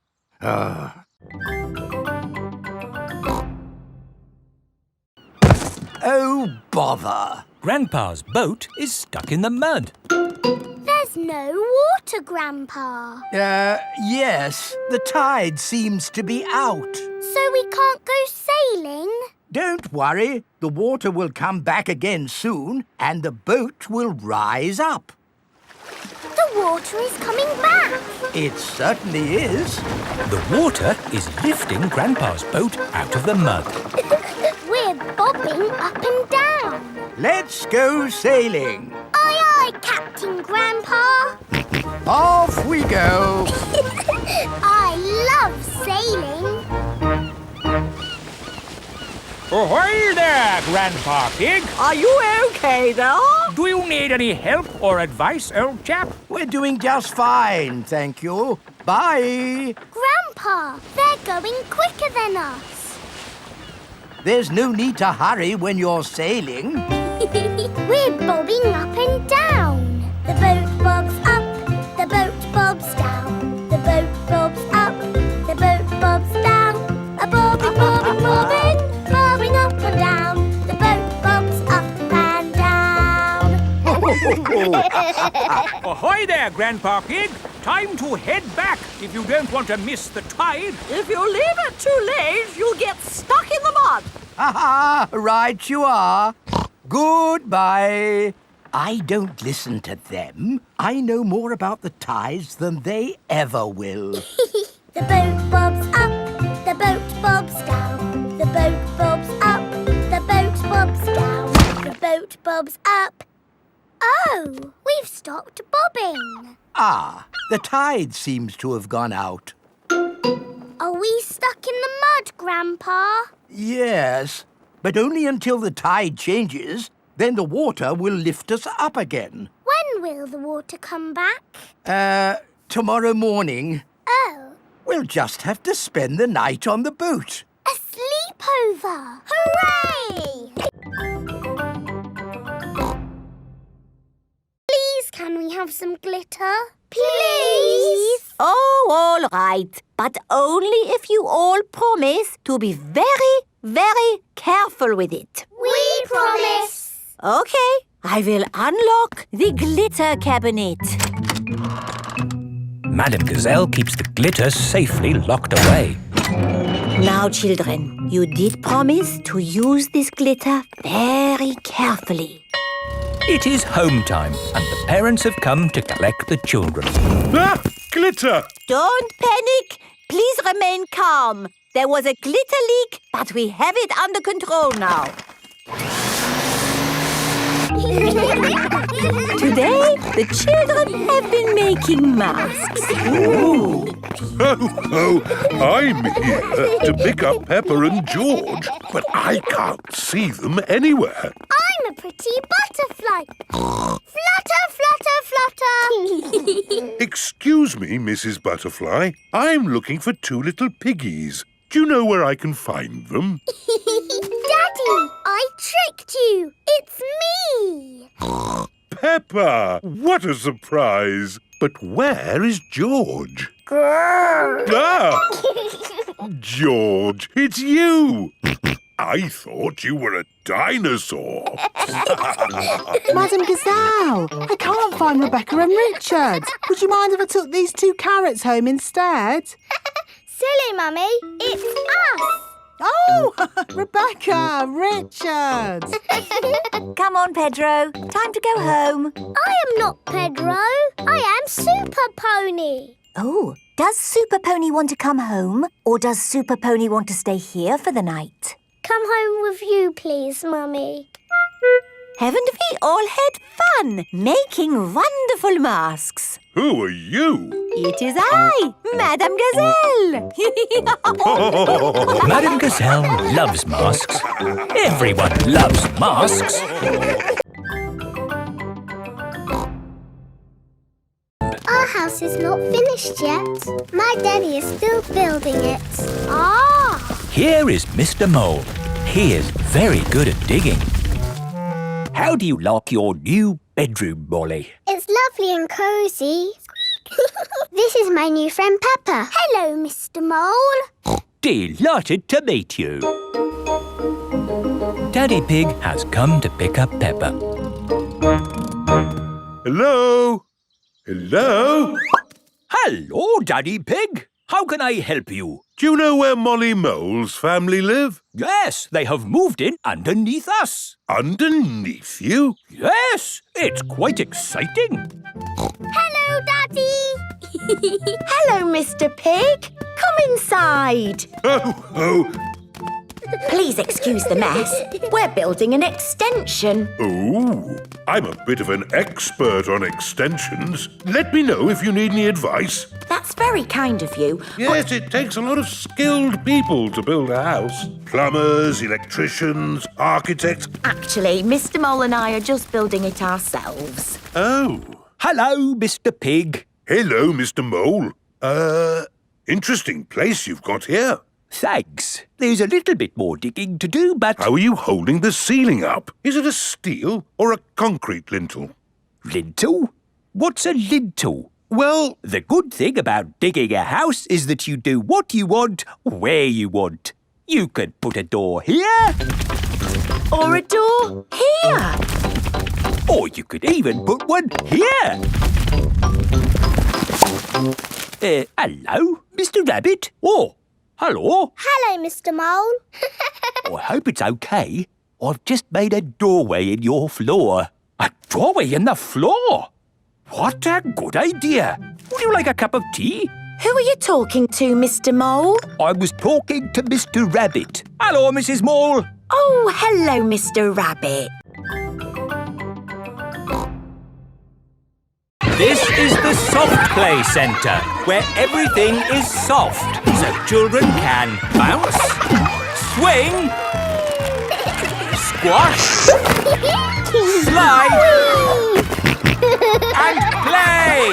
Oh, bother. Grandpa's boat is stuck in the mud. There's no water, Grandpa. Yes. The tide seems to be out. So we can't go sailing? Don't worry. The water will come back again soon and the boat will rise up. The water is coming back. It certainly is. The water is lifting Grandpa's boat out of the mud. We're bobbing up and down. Let's go sailing. Aye, aye, Captain Grandpa. Off we go. I love sailing. Ahoy there, Grandpa Pig. Are you okay there? Do you need any help or advice, old chap? We're doing just fine, thank you. Bye. Grandpa, they're going quicker than us. There's no need to hurry when you're sailing. We're bobbing up and down. The boat bobs up, the boat bobs down. The boat bobs up, the boat bobs down. A bobbing, bobbing, bobbing, bobbing up and down. The boat bobs up and down. Ahoy there, Grandpa Pig. Time to head back if you don't want to miss the tide. If you leave it too late, you'll get stuck in the mud. Ha-ha, right you are. Goodbye. I don't listen to them. I know more about the tides than they ever will. The boat bobs up, the boat bobs down. The boat bobs up, the boat bobs down. The boat bobs up. Oh, we've stopped bobbing. Ah, the tide seems to have gone out. Are we stuck in the mud, Grandpa? Yes, but only until the tide changes. Then the water will lift us up again. When will the water come back? Tomorrow morning. Oh. We'll just have to spend the night on the boat. A sleepover! Hooray! Please, can we have some glitter? Please? Oh, all right. But only if you all promise to be very, very careful with it. We promise. Okay, I will unlock the glitter cabinet. Madame Gazelle keeps the glitter safely locked away. Now, children, you did promise to use this glitter very carefully. It is home time and the parents have come to collect the children. Ah! Glitter! Don't panic. Please remain calm. There was a glitter leak, but we have it under control now. Today, the children have been making masks. Oh, I'm here to pick up Peppa and George, but I can't see them anywhere. I'm a pretty butterfly. Flutter, flutter, flutter. Excuse me, Mrs. Butterfly. I'm looking for two little piggies. Do you know where I can find them? Daddy, I tricked you. It's me. Peppa! What a surprise! But where is George? Grrr. Ah! George, it's you! I thought you were a dinosaur. Madame Gazelle, I can't find Rebecca and Richard. Would you mind if I took these 2 carrots home instead? Silly, Mummy. It's us. Oh, Rebecca, Richard. Come on, Pedro. Time to go home. I am not Pedro. I am Super Pony. Oh, does Super Pony want to come home? Or does Super Pony want to stay here for the night? Come home with you, please, Mummy. Haven't we all had fun making wonderful masks? Who are you? It is I, Madame Gazelle. Madame Gazelle loves masks. Everyone loves masks. house is not finished yet. My daddy is still building it. Ah! Here is Mr. Mole. He is very good at digging. How do you like your new bedroom, Molly? It's lovely and cosy. This is my new friend Peppa. Hello, Mr. Mole. Delighted to meet you. Daddy Pig has come to pick up Peppa. Hello? Hello? Hello, Daddy Pig. How can I help you? Do you know where Molly Mole's family live? Yes, they have moved in underneath us. Underneath you? Yes, it's quite exciting. Hello, Daddy. Hello, Mr. Pig. Come inside. Oh. Please excuse the mess. We're building an extension. Oh, I'm a bit of an expert on extensions. Let me know if you need any advice. That's very kind of you. Yes, it takes a lot of skilled people to build a house. Plumbers, electricians, architects. Actually, Mr. Mole and I are just building it ourselves. Oh. Hello, Mr. Pig. Hello, Mr. Mole. Interesting place you've got here. Thanks. There's a little bit more digging to do, but... How are you holding the ceiling up? Is it a steel or a concrete lintel? Lintel? What's a lintel? Well... The good thing about digging a house is that you do what you want, where you want. You could put a door here. Or a door here. Or you could even put one here. Hello, Mr. Rabbit. Oh, hello. Hello, Mr. Mole. I hope it's okay. I've just made a doorway in your floor. A doorway in the floor? What a good idea. Would you like a cup of tea? Who are you talking to, Mr. Mole? I was talking to Mr. Rabbit. Hello, Mrs. Mole. Oh, hello, Mr. Rabbit. This is the Soft Play Centre, where everything is soft, so children can bounce, swing, squash, slide, and play.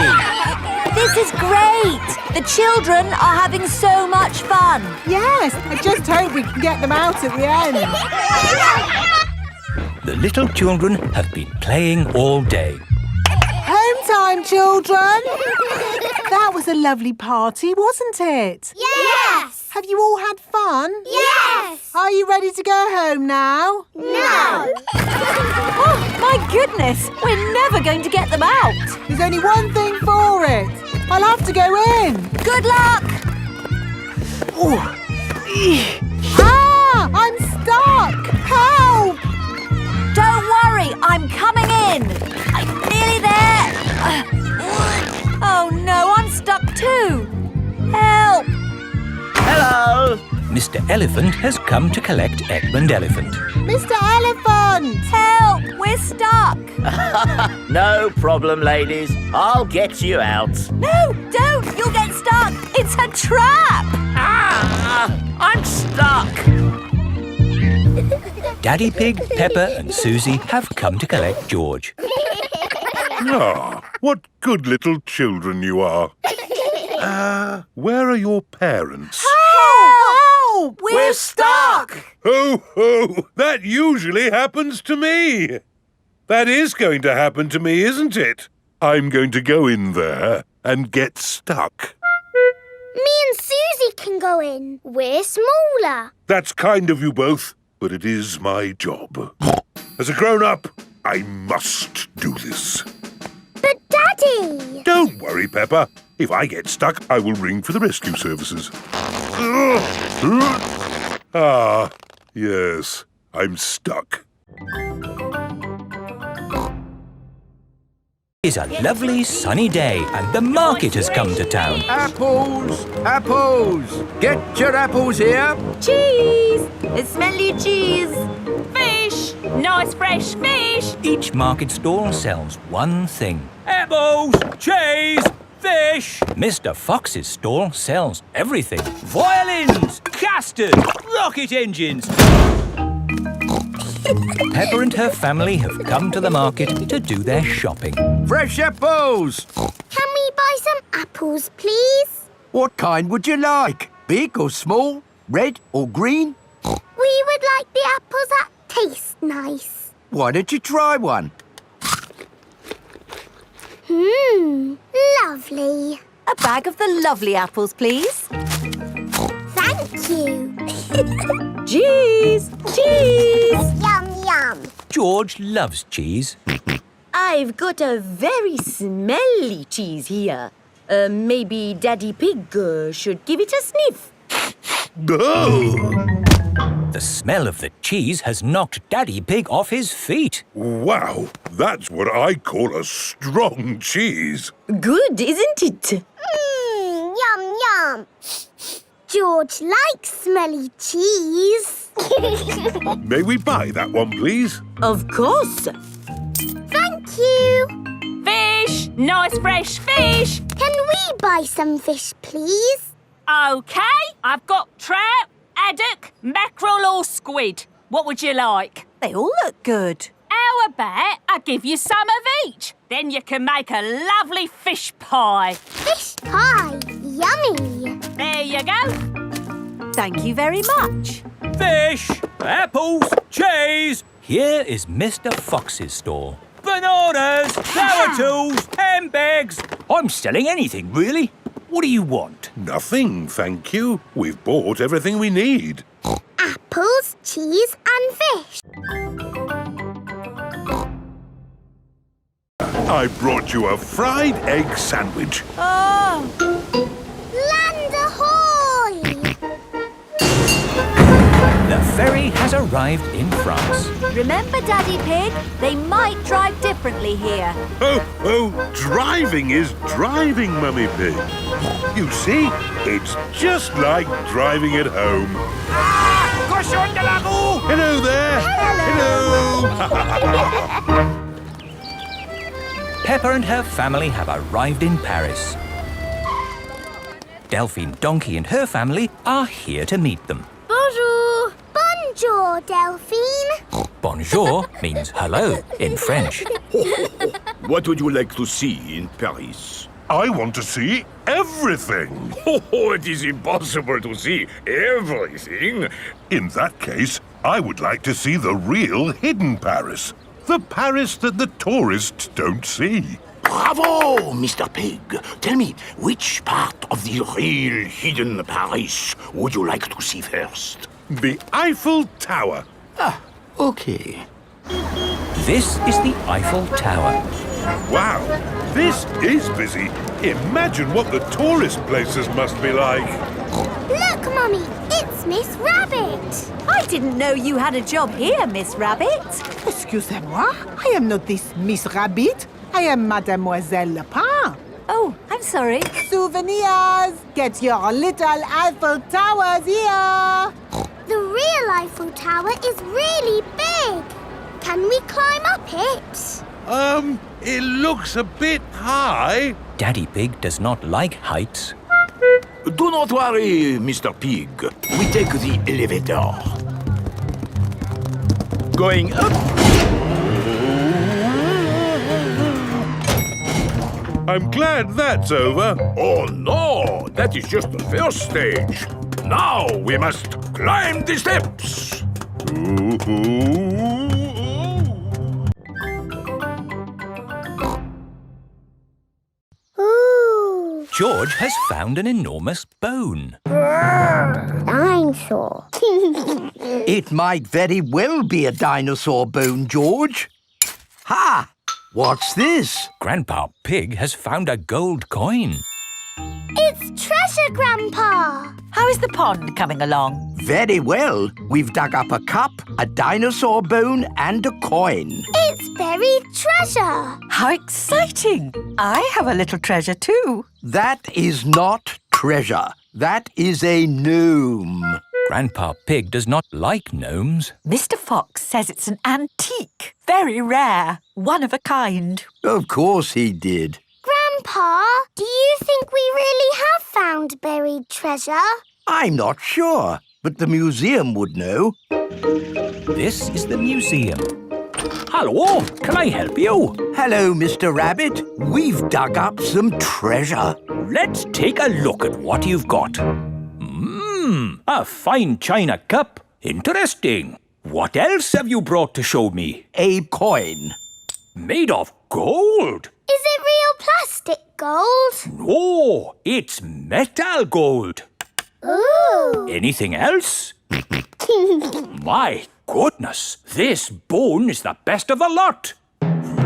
This is great. The children are having so much fun. Yes, I just hope we can get them out at the end. The little children have been playing all day. Home time, children! That was a lovely party, wasn't it? Yes! Have you all had fun? Yes! Are you ready to go home now? No! Oh, my goodness. We're never going to get them out. There's only one thing for it. I'll have to go in. Good luck! Ah! I'm stuck! Help! Don't worry, I'm coming in. I'm nearly there. Oh no, I'm stuck too. Help! Hello! Mr. Elephant has come to collect Edmund Elephant. Mr. Elephant! Help! We're stuck. No problem, ladies. I'll get you out. No, don't! You'll get stuck. It's a trap. Ah! I'm stuck. Daddy Pig, Peppa and Susie have come to collect George. Ah, what good little children you are. Where are your parents? Help! We're stuck. Ho, ho! That usually happens to me. That is going to happen to me, isn't it? I'm going to go in there and get stuck. Me and Susie can go in. We're smaller. That's kind of you both, but it is my job. As a grown-up, I must do this. But, Daddy! Don't worry, Peppa. If I get stuck, I will ring for the rescue services. Ah, yes, I'm stuck. It's a lovely sunny day and the market has come to town. Apples! Apples! Get your apples here. Cheese! It's smelly cheese. Fish! Nice fresh fish! Each market stall sells one thing. Apples, cheese, fish. Mr. Fox's stall sells everything. Violins, casters, rocket engines. Peppa and her family have come to the market to do their shopping. Fresh apples! Can we buy some apples, please? What kind would you like? Big or small? Red or green? We would like the apples that taste nice. Why don't you try one? Lovely. A bag of the lovely apples, please. Thank you. Cheese! Cheese! Yum, yum. George loves cheese. I've got a very smelly cheese here. Maybe Daddy Pig should give it a sniff. The smell of the cheese has knocked Daddy Pig off his feet. Wow, that's what I call a strong cheese. Good, isn't it? Yum, yum. George likes smelly cheese. May we buy that one, please? Of course. Thank you. Fish! Nice fresh fish! Can we buy some fish, please? OK, I've got trout, haddock, mackerel or squid. What would you like? They all look good. How about I give you some of each? Then you can make a lovely fish pie. Fish pie. Yummy. There you go. Thank you very much. Fish, apples, cheese. Here is Mr. Fox's store. Bananas, flower tools, handbags. I'm selling anything, really. What do you want? Nothing, thank you. We've bought everything we need. Apples, cheese and fish. I brought you a fried egg sandwich. Oh! Land ahoy! The ferry has arrived in France. Remember, Daddy Pig? They might drive differently here. Oh, driving is driving, Mummy Pig. You see, it's just like driving at home. Cochon de la roue! Hello there. Hello. Peppa and her family have arrived in Paris. Delphine Donkey and her family are here to meet them. Bonjour. Bonjour, Delphine. Bonjour means hello in French. What would you like to see in Paris? I want to see everything. Oh, it is impossible to see everything. In that case, I would like to see the real hidden Paris. The Paris that the tourists don't see. Bravo, Mr. Pig. Tell me, which part of the real hidden Paris would you like to see first? The Eiffel Tower. Ah, okay. This is the Eiffel Tower. Wow, this is busy. Imagine what the tourist places must be like. Look, Mummy, it's Miss Rabbit. I didn't know you had a job here, Miss Rabbit. Excusez-moi, I am not this Miss Rabbit. I am Mademoiselle Lapin. Oh, I'm sorry. Souvenirs! Get your little Eiffel Towers here! The real Eiffel Tower is really big. Can we climb up it? It looks a bit high. Daddy Pig does not like heights. Do not worry, Mr. Pig. We take the elevator. Going up. I'm glad that's over. Oh no, that is just the first stage. Now we must climb the steps. Ooh. George has found an enormous bone. Dinosaur. It might very well be a dinosaur bone, George. Ha! What's this? Grandpa Pig has found a gold coin. It's treasure, Grandpa. How is the pond coming along? Very well. We've dug up a cup, a dinosaur bone, and a coin. It's buried treasure. How exciting! I have a little treasure too. That is not treasure. That is a gnome. Grandpa Pig does not like gnomes. Mr. Fox says it's an antique, very rare, one of a kind. Of course he did. Grandpa, do you think we really have found buried treasure? I'm not sure, but the museum would know. This is the museum. Hello, can I help you? Hello, Mr. Rabbit. We've dug up some treasure. Let's take a look at what you've got. A fine china cup. Interesting. What else have you brought to show me? A coin. Made of gold? Is it real plastic gold? No, it's metal gold. Ooh. Anything else? My goodness, this bone is the best of the lot.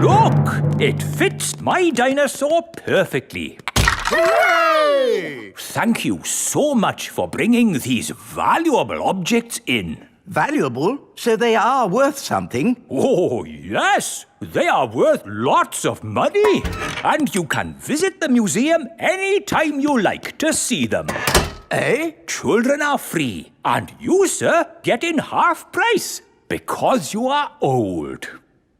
Look, it fits my dinosaur perfectly. Hooray! Thank you so much for bringing these valuable objects in. Valuable? So they are worth something? Oh, yes. They are worth lots of money. And you can visit the museum any time you like to see them. Eh? Children are free. And you, sir, get in half price because you are old.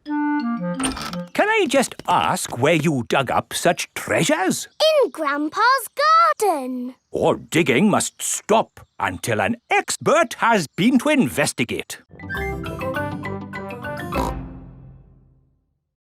Can I just ask where you dug up such treasures? In Grandpa's garden. All digging must stop until an expert has been to investigate.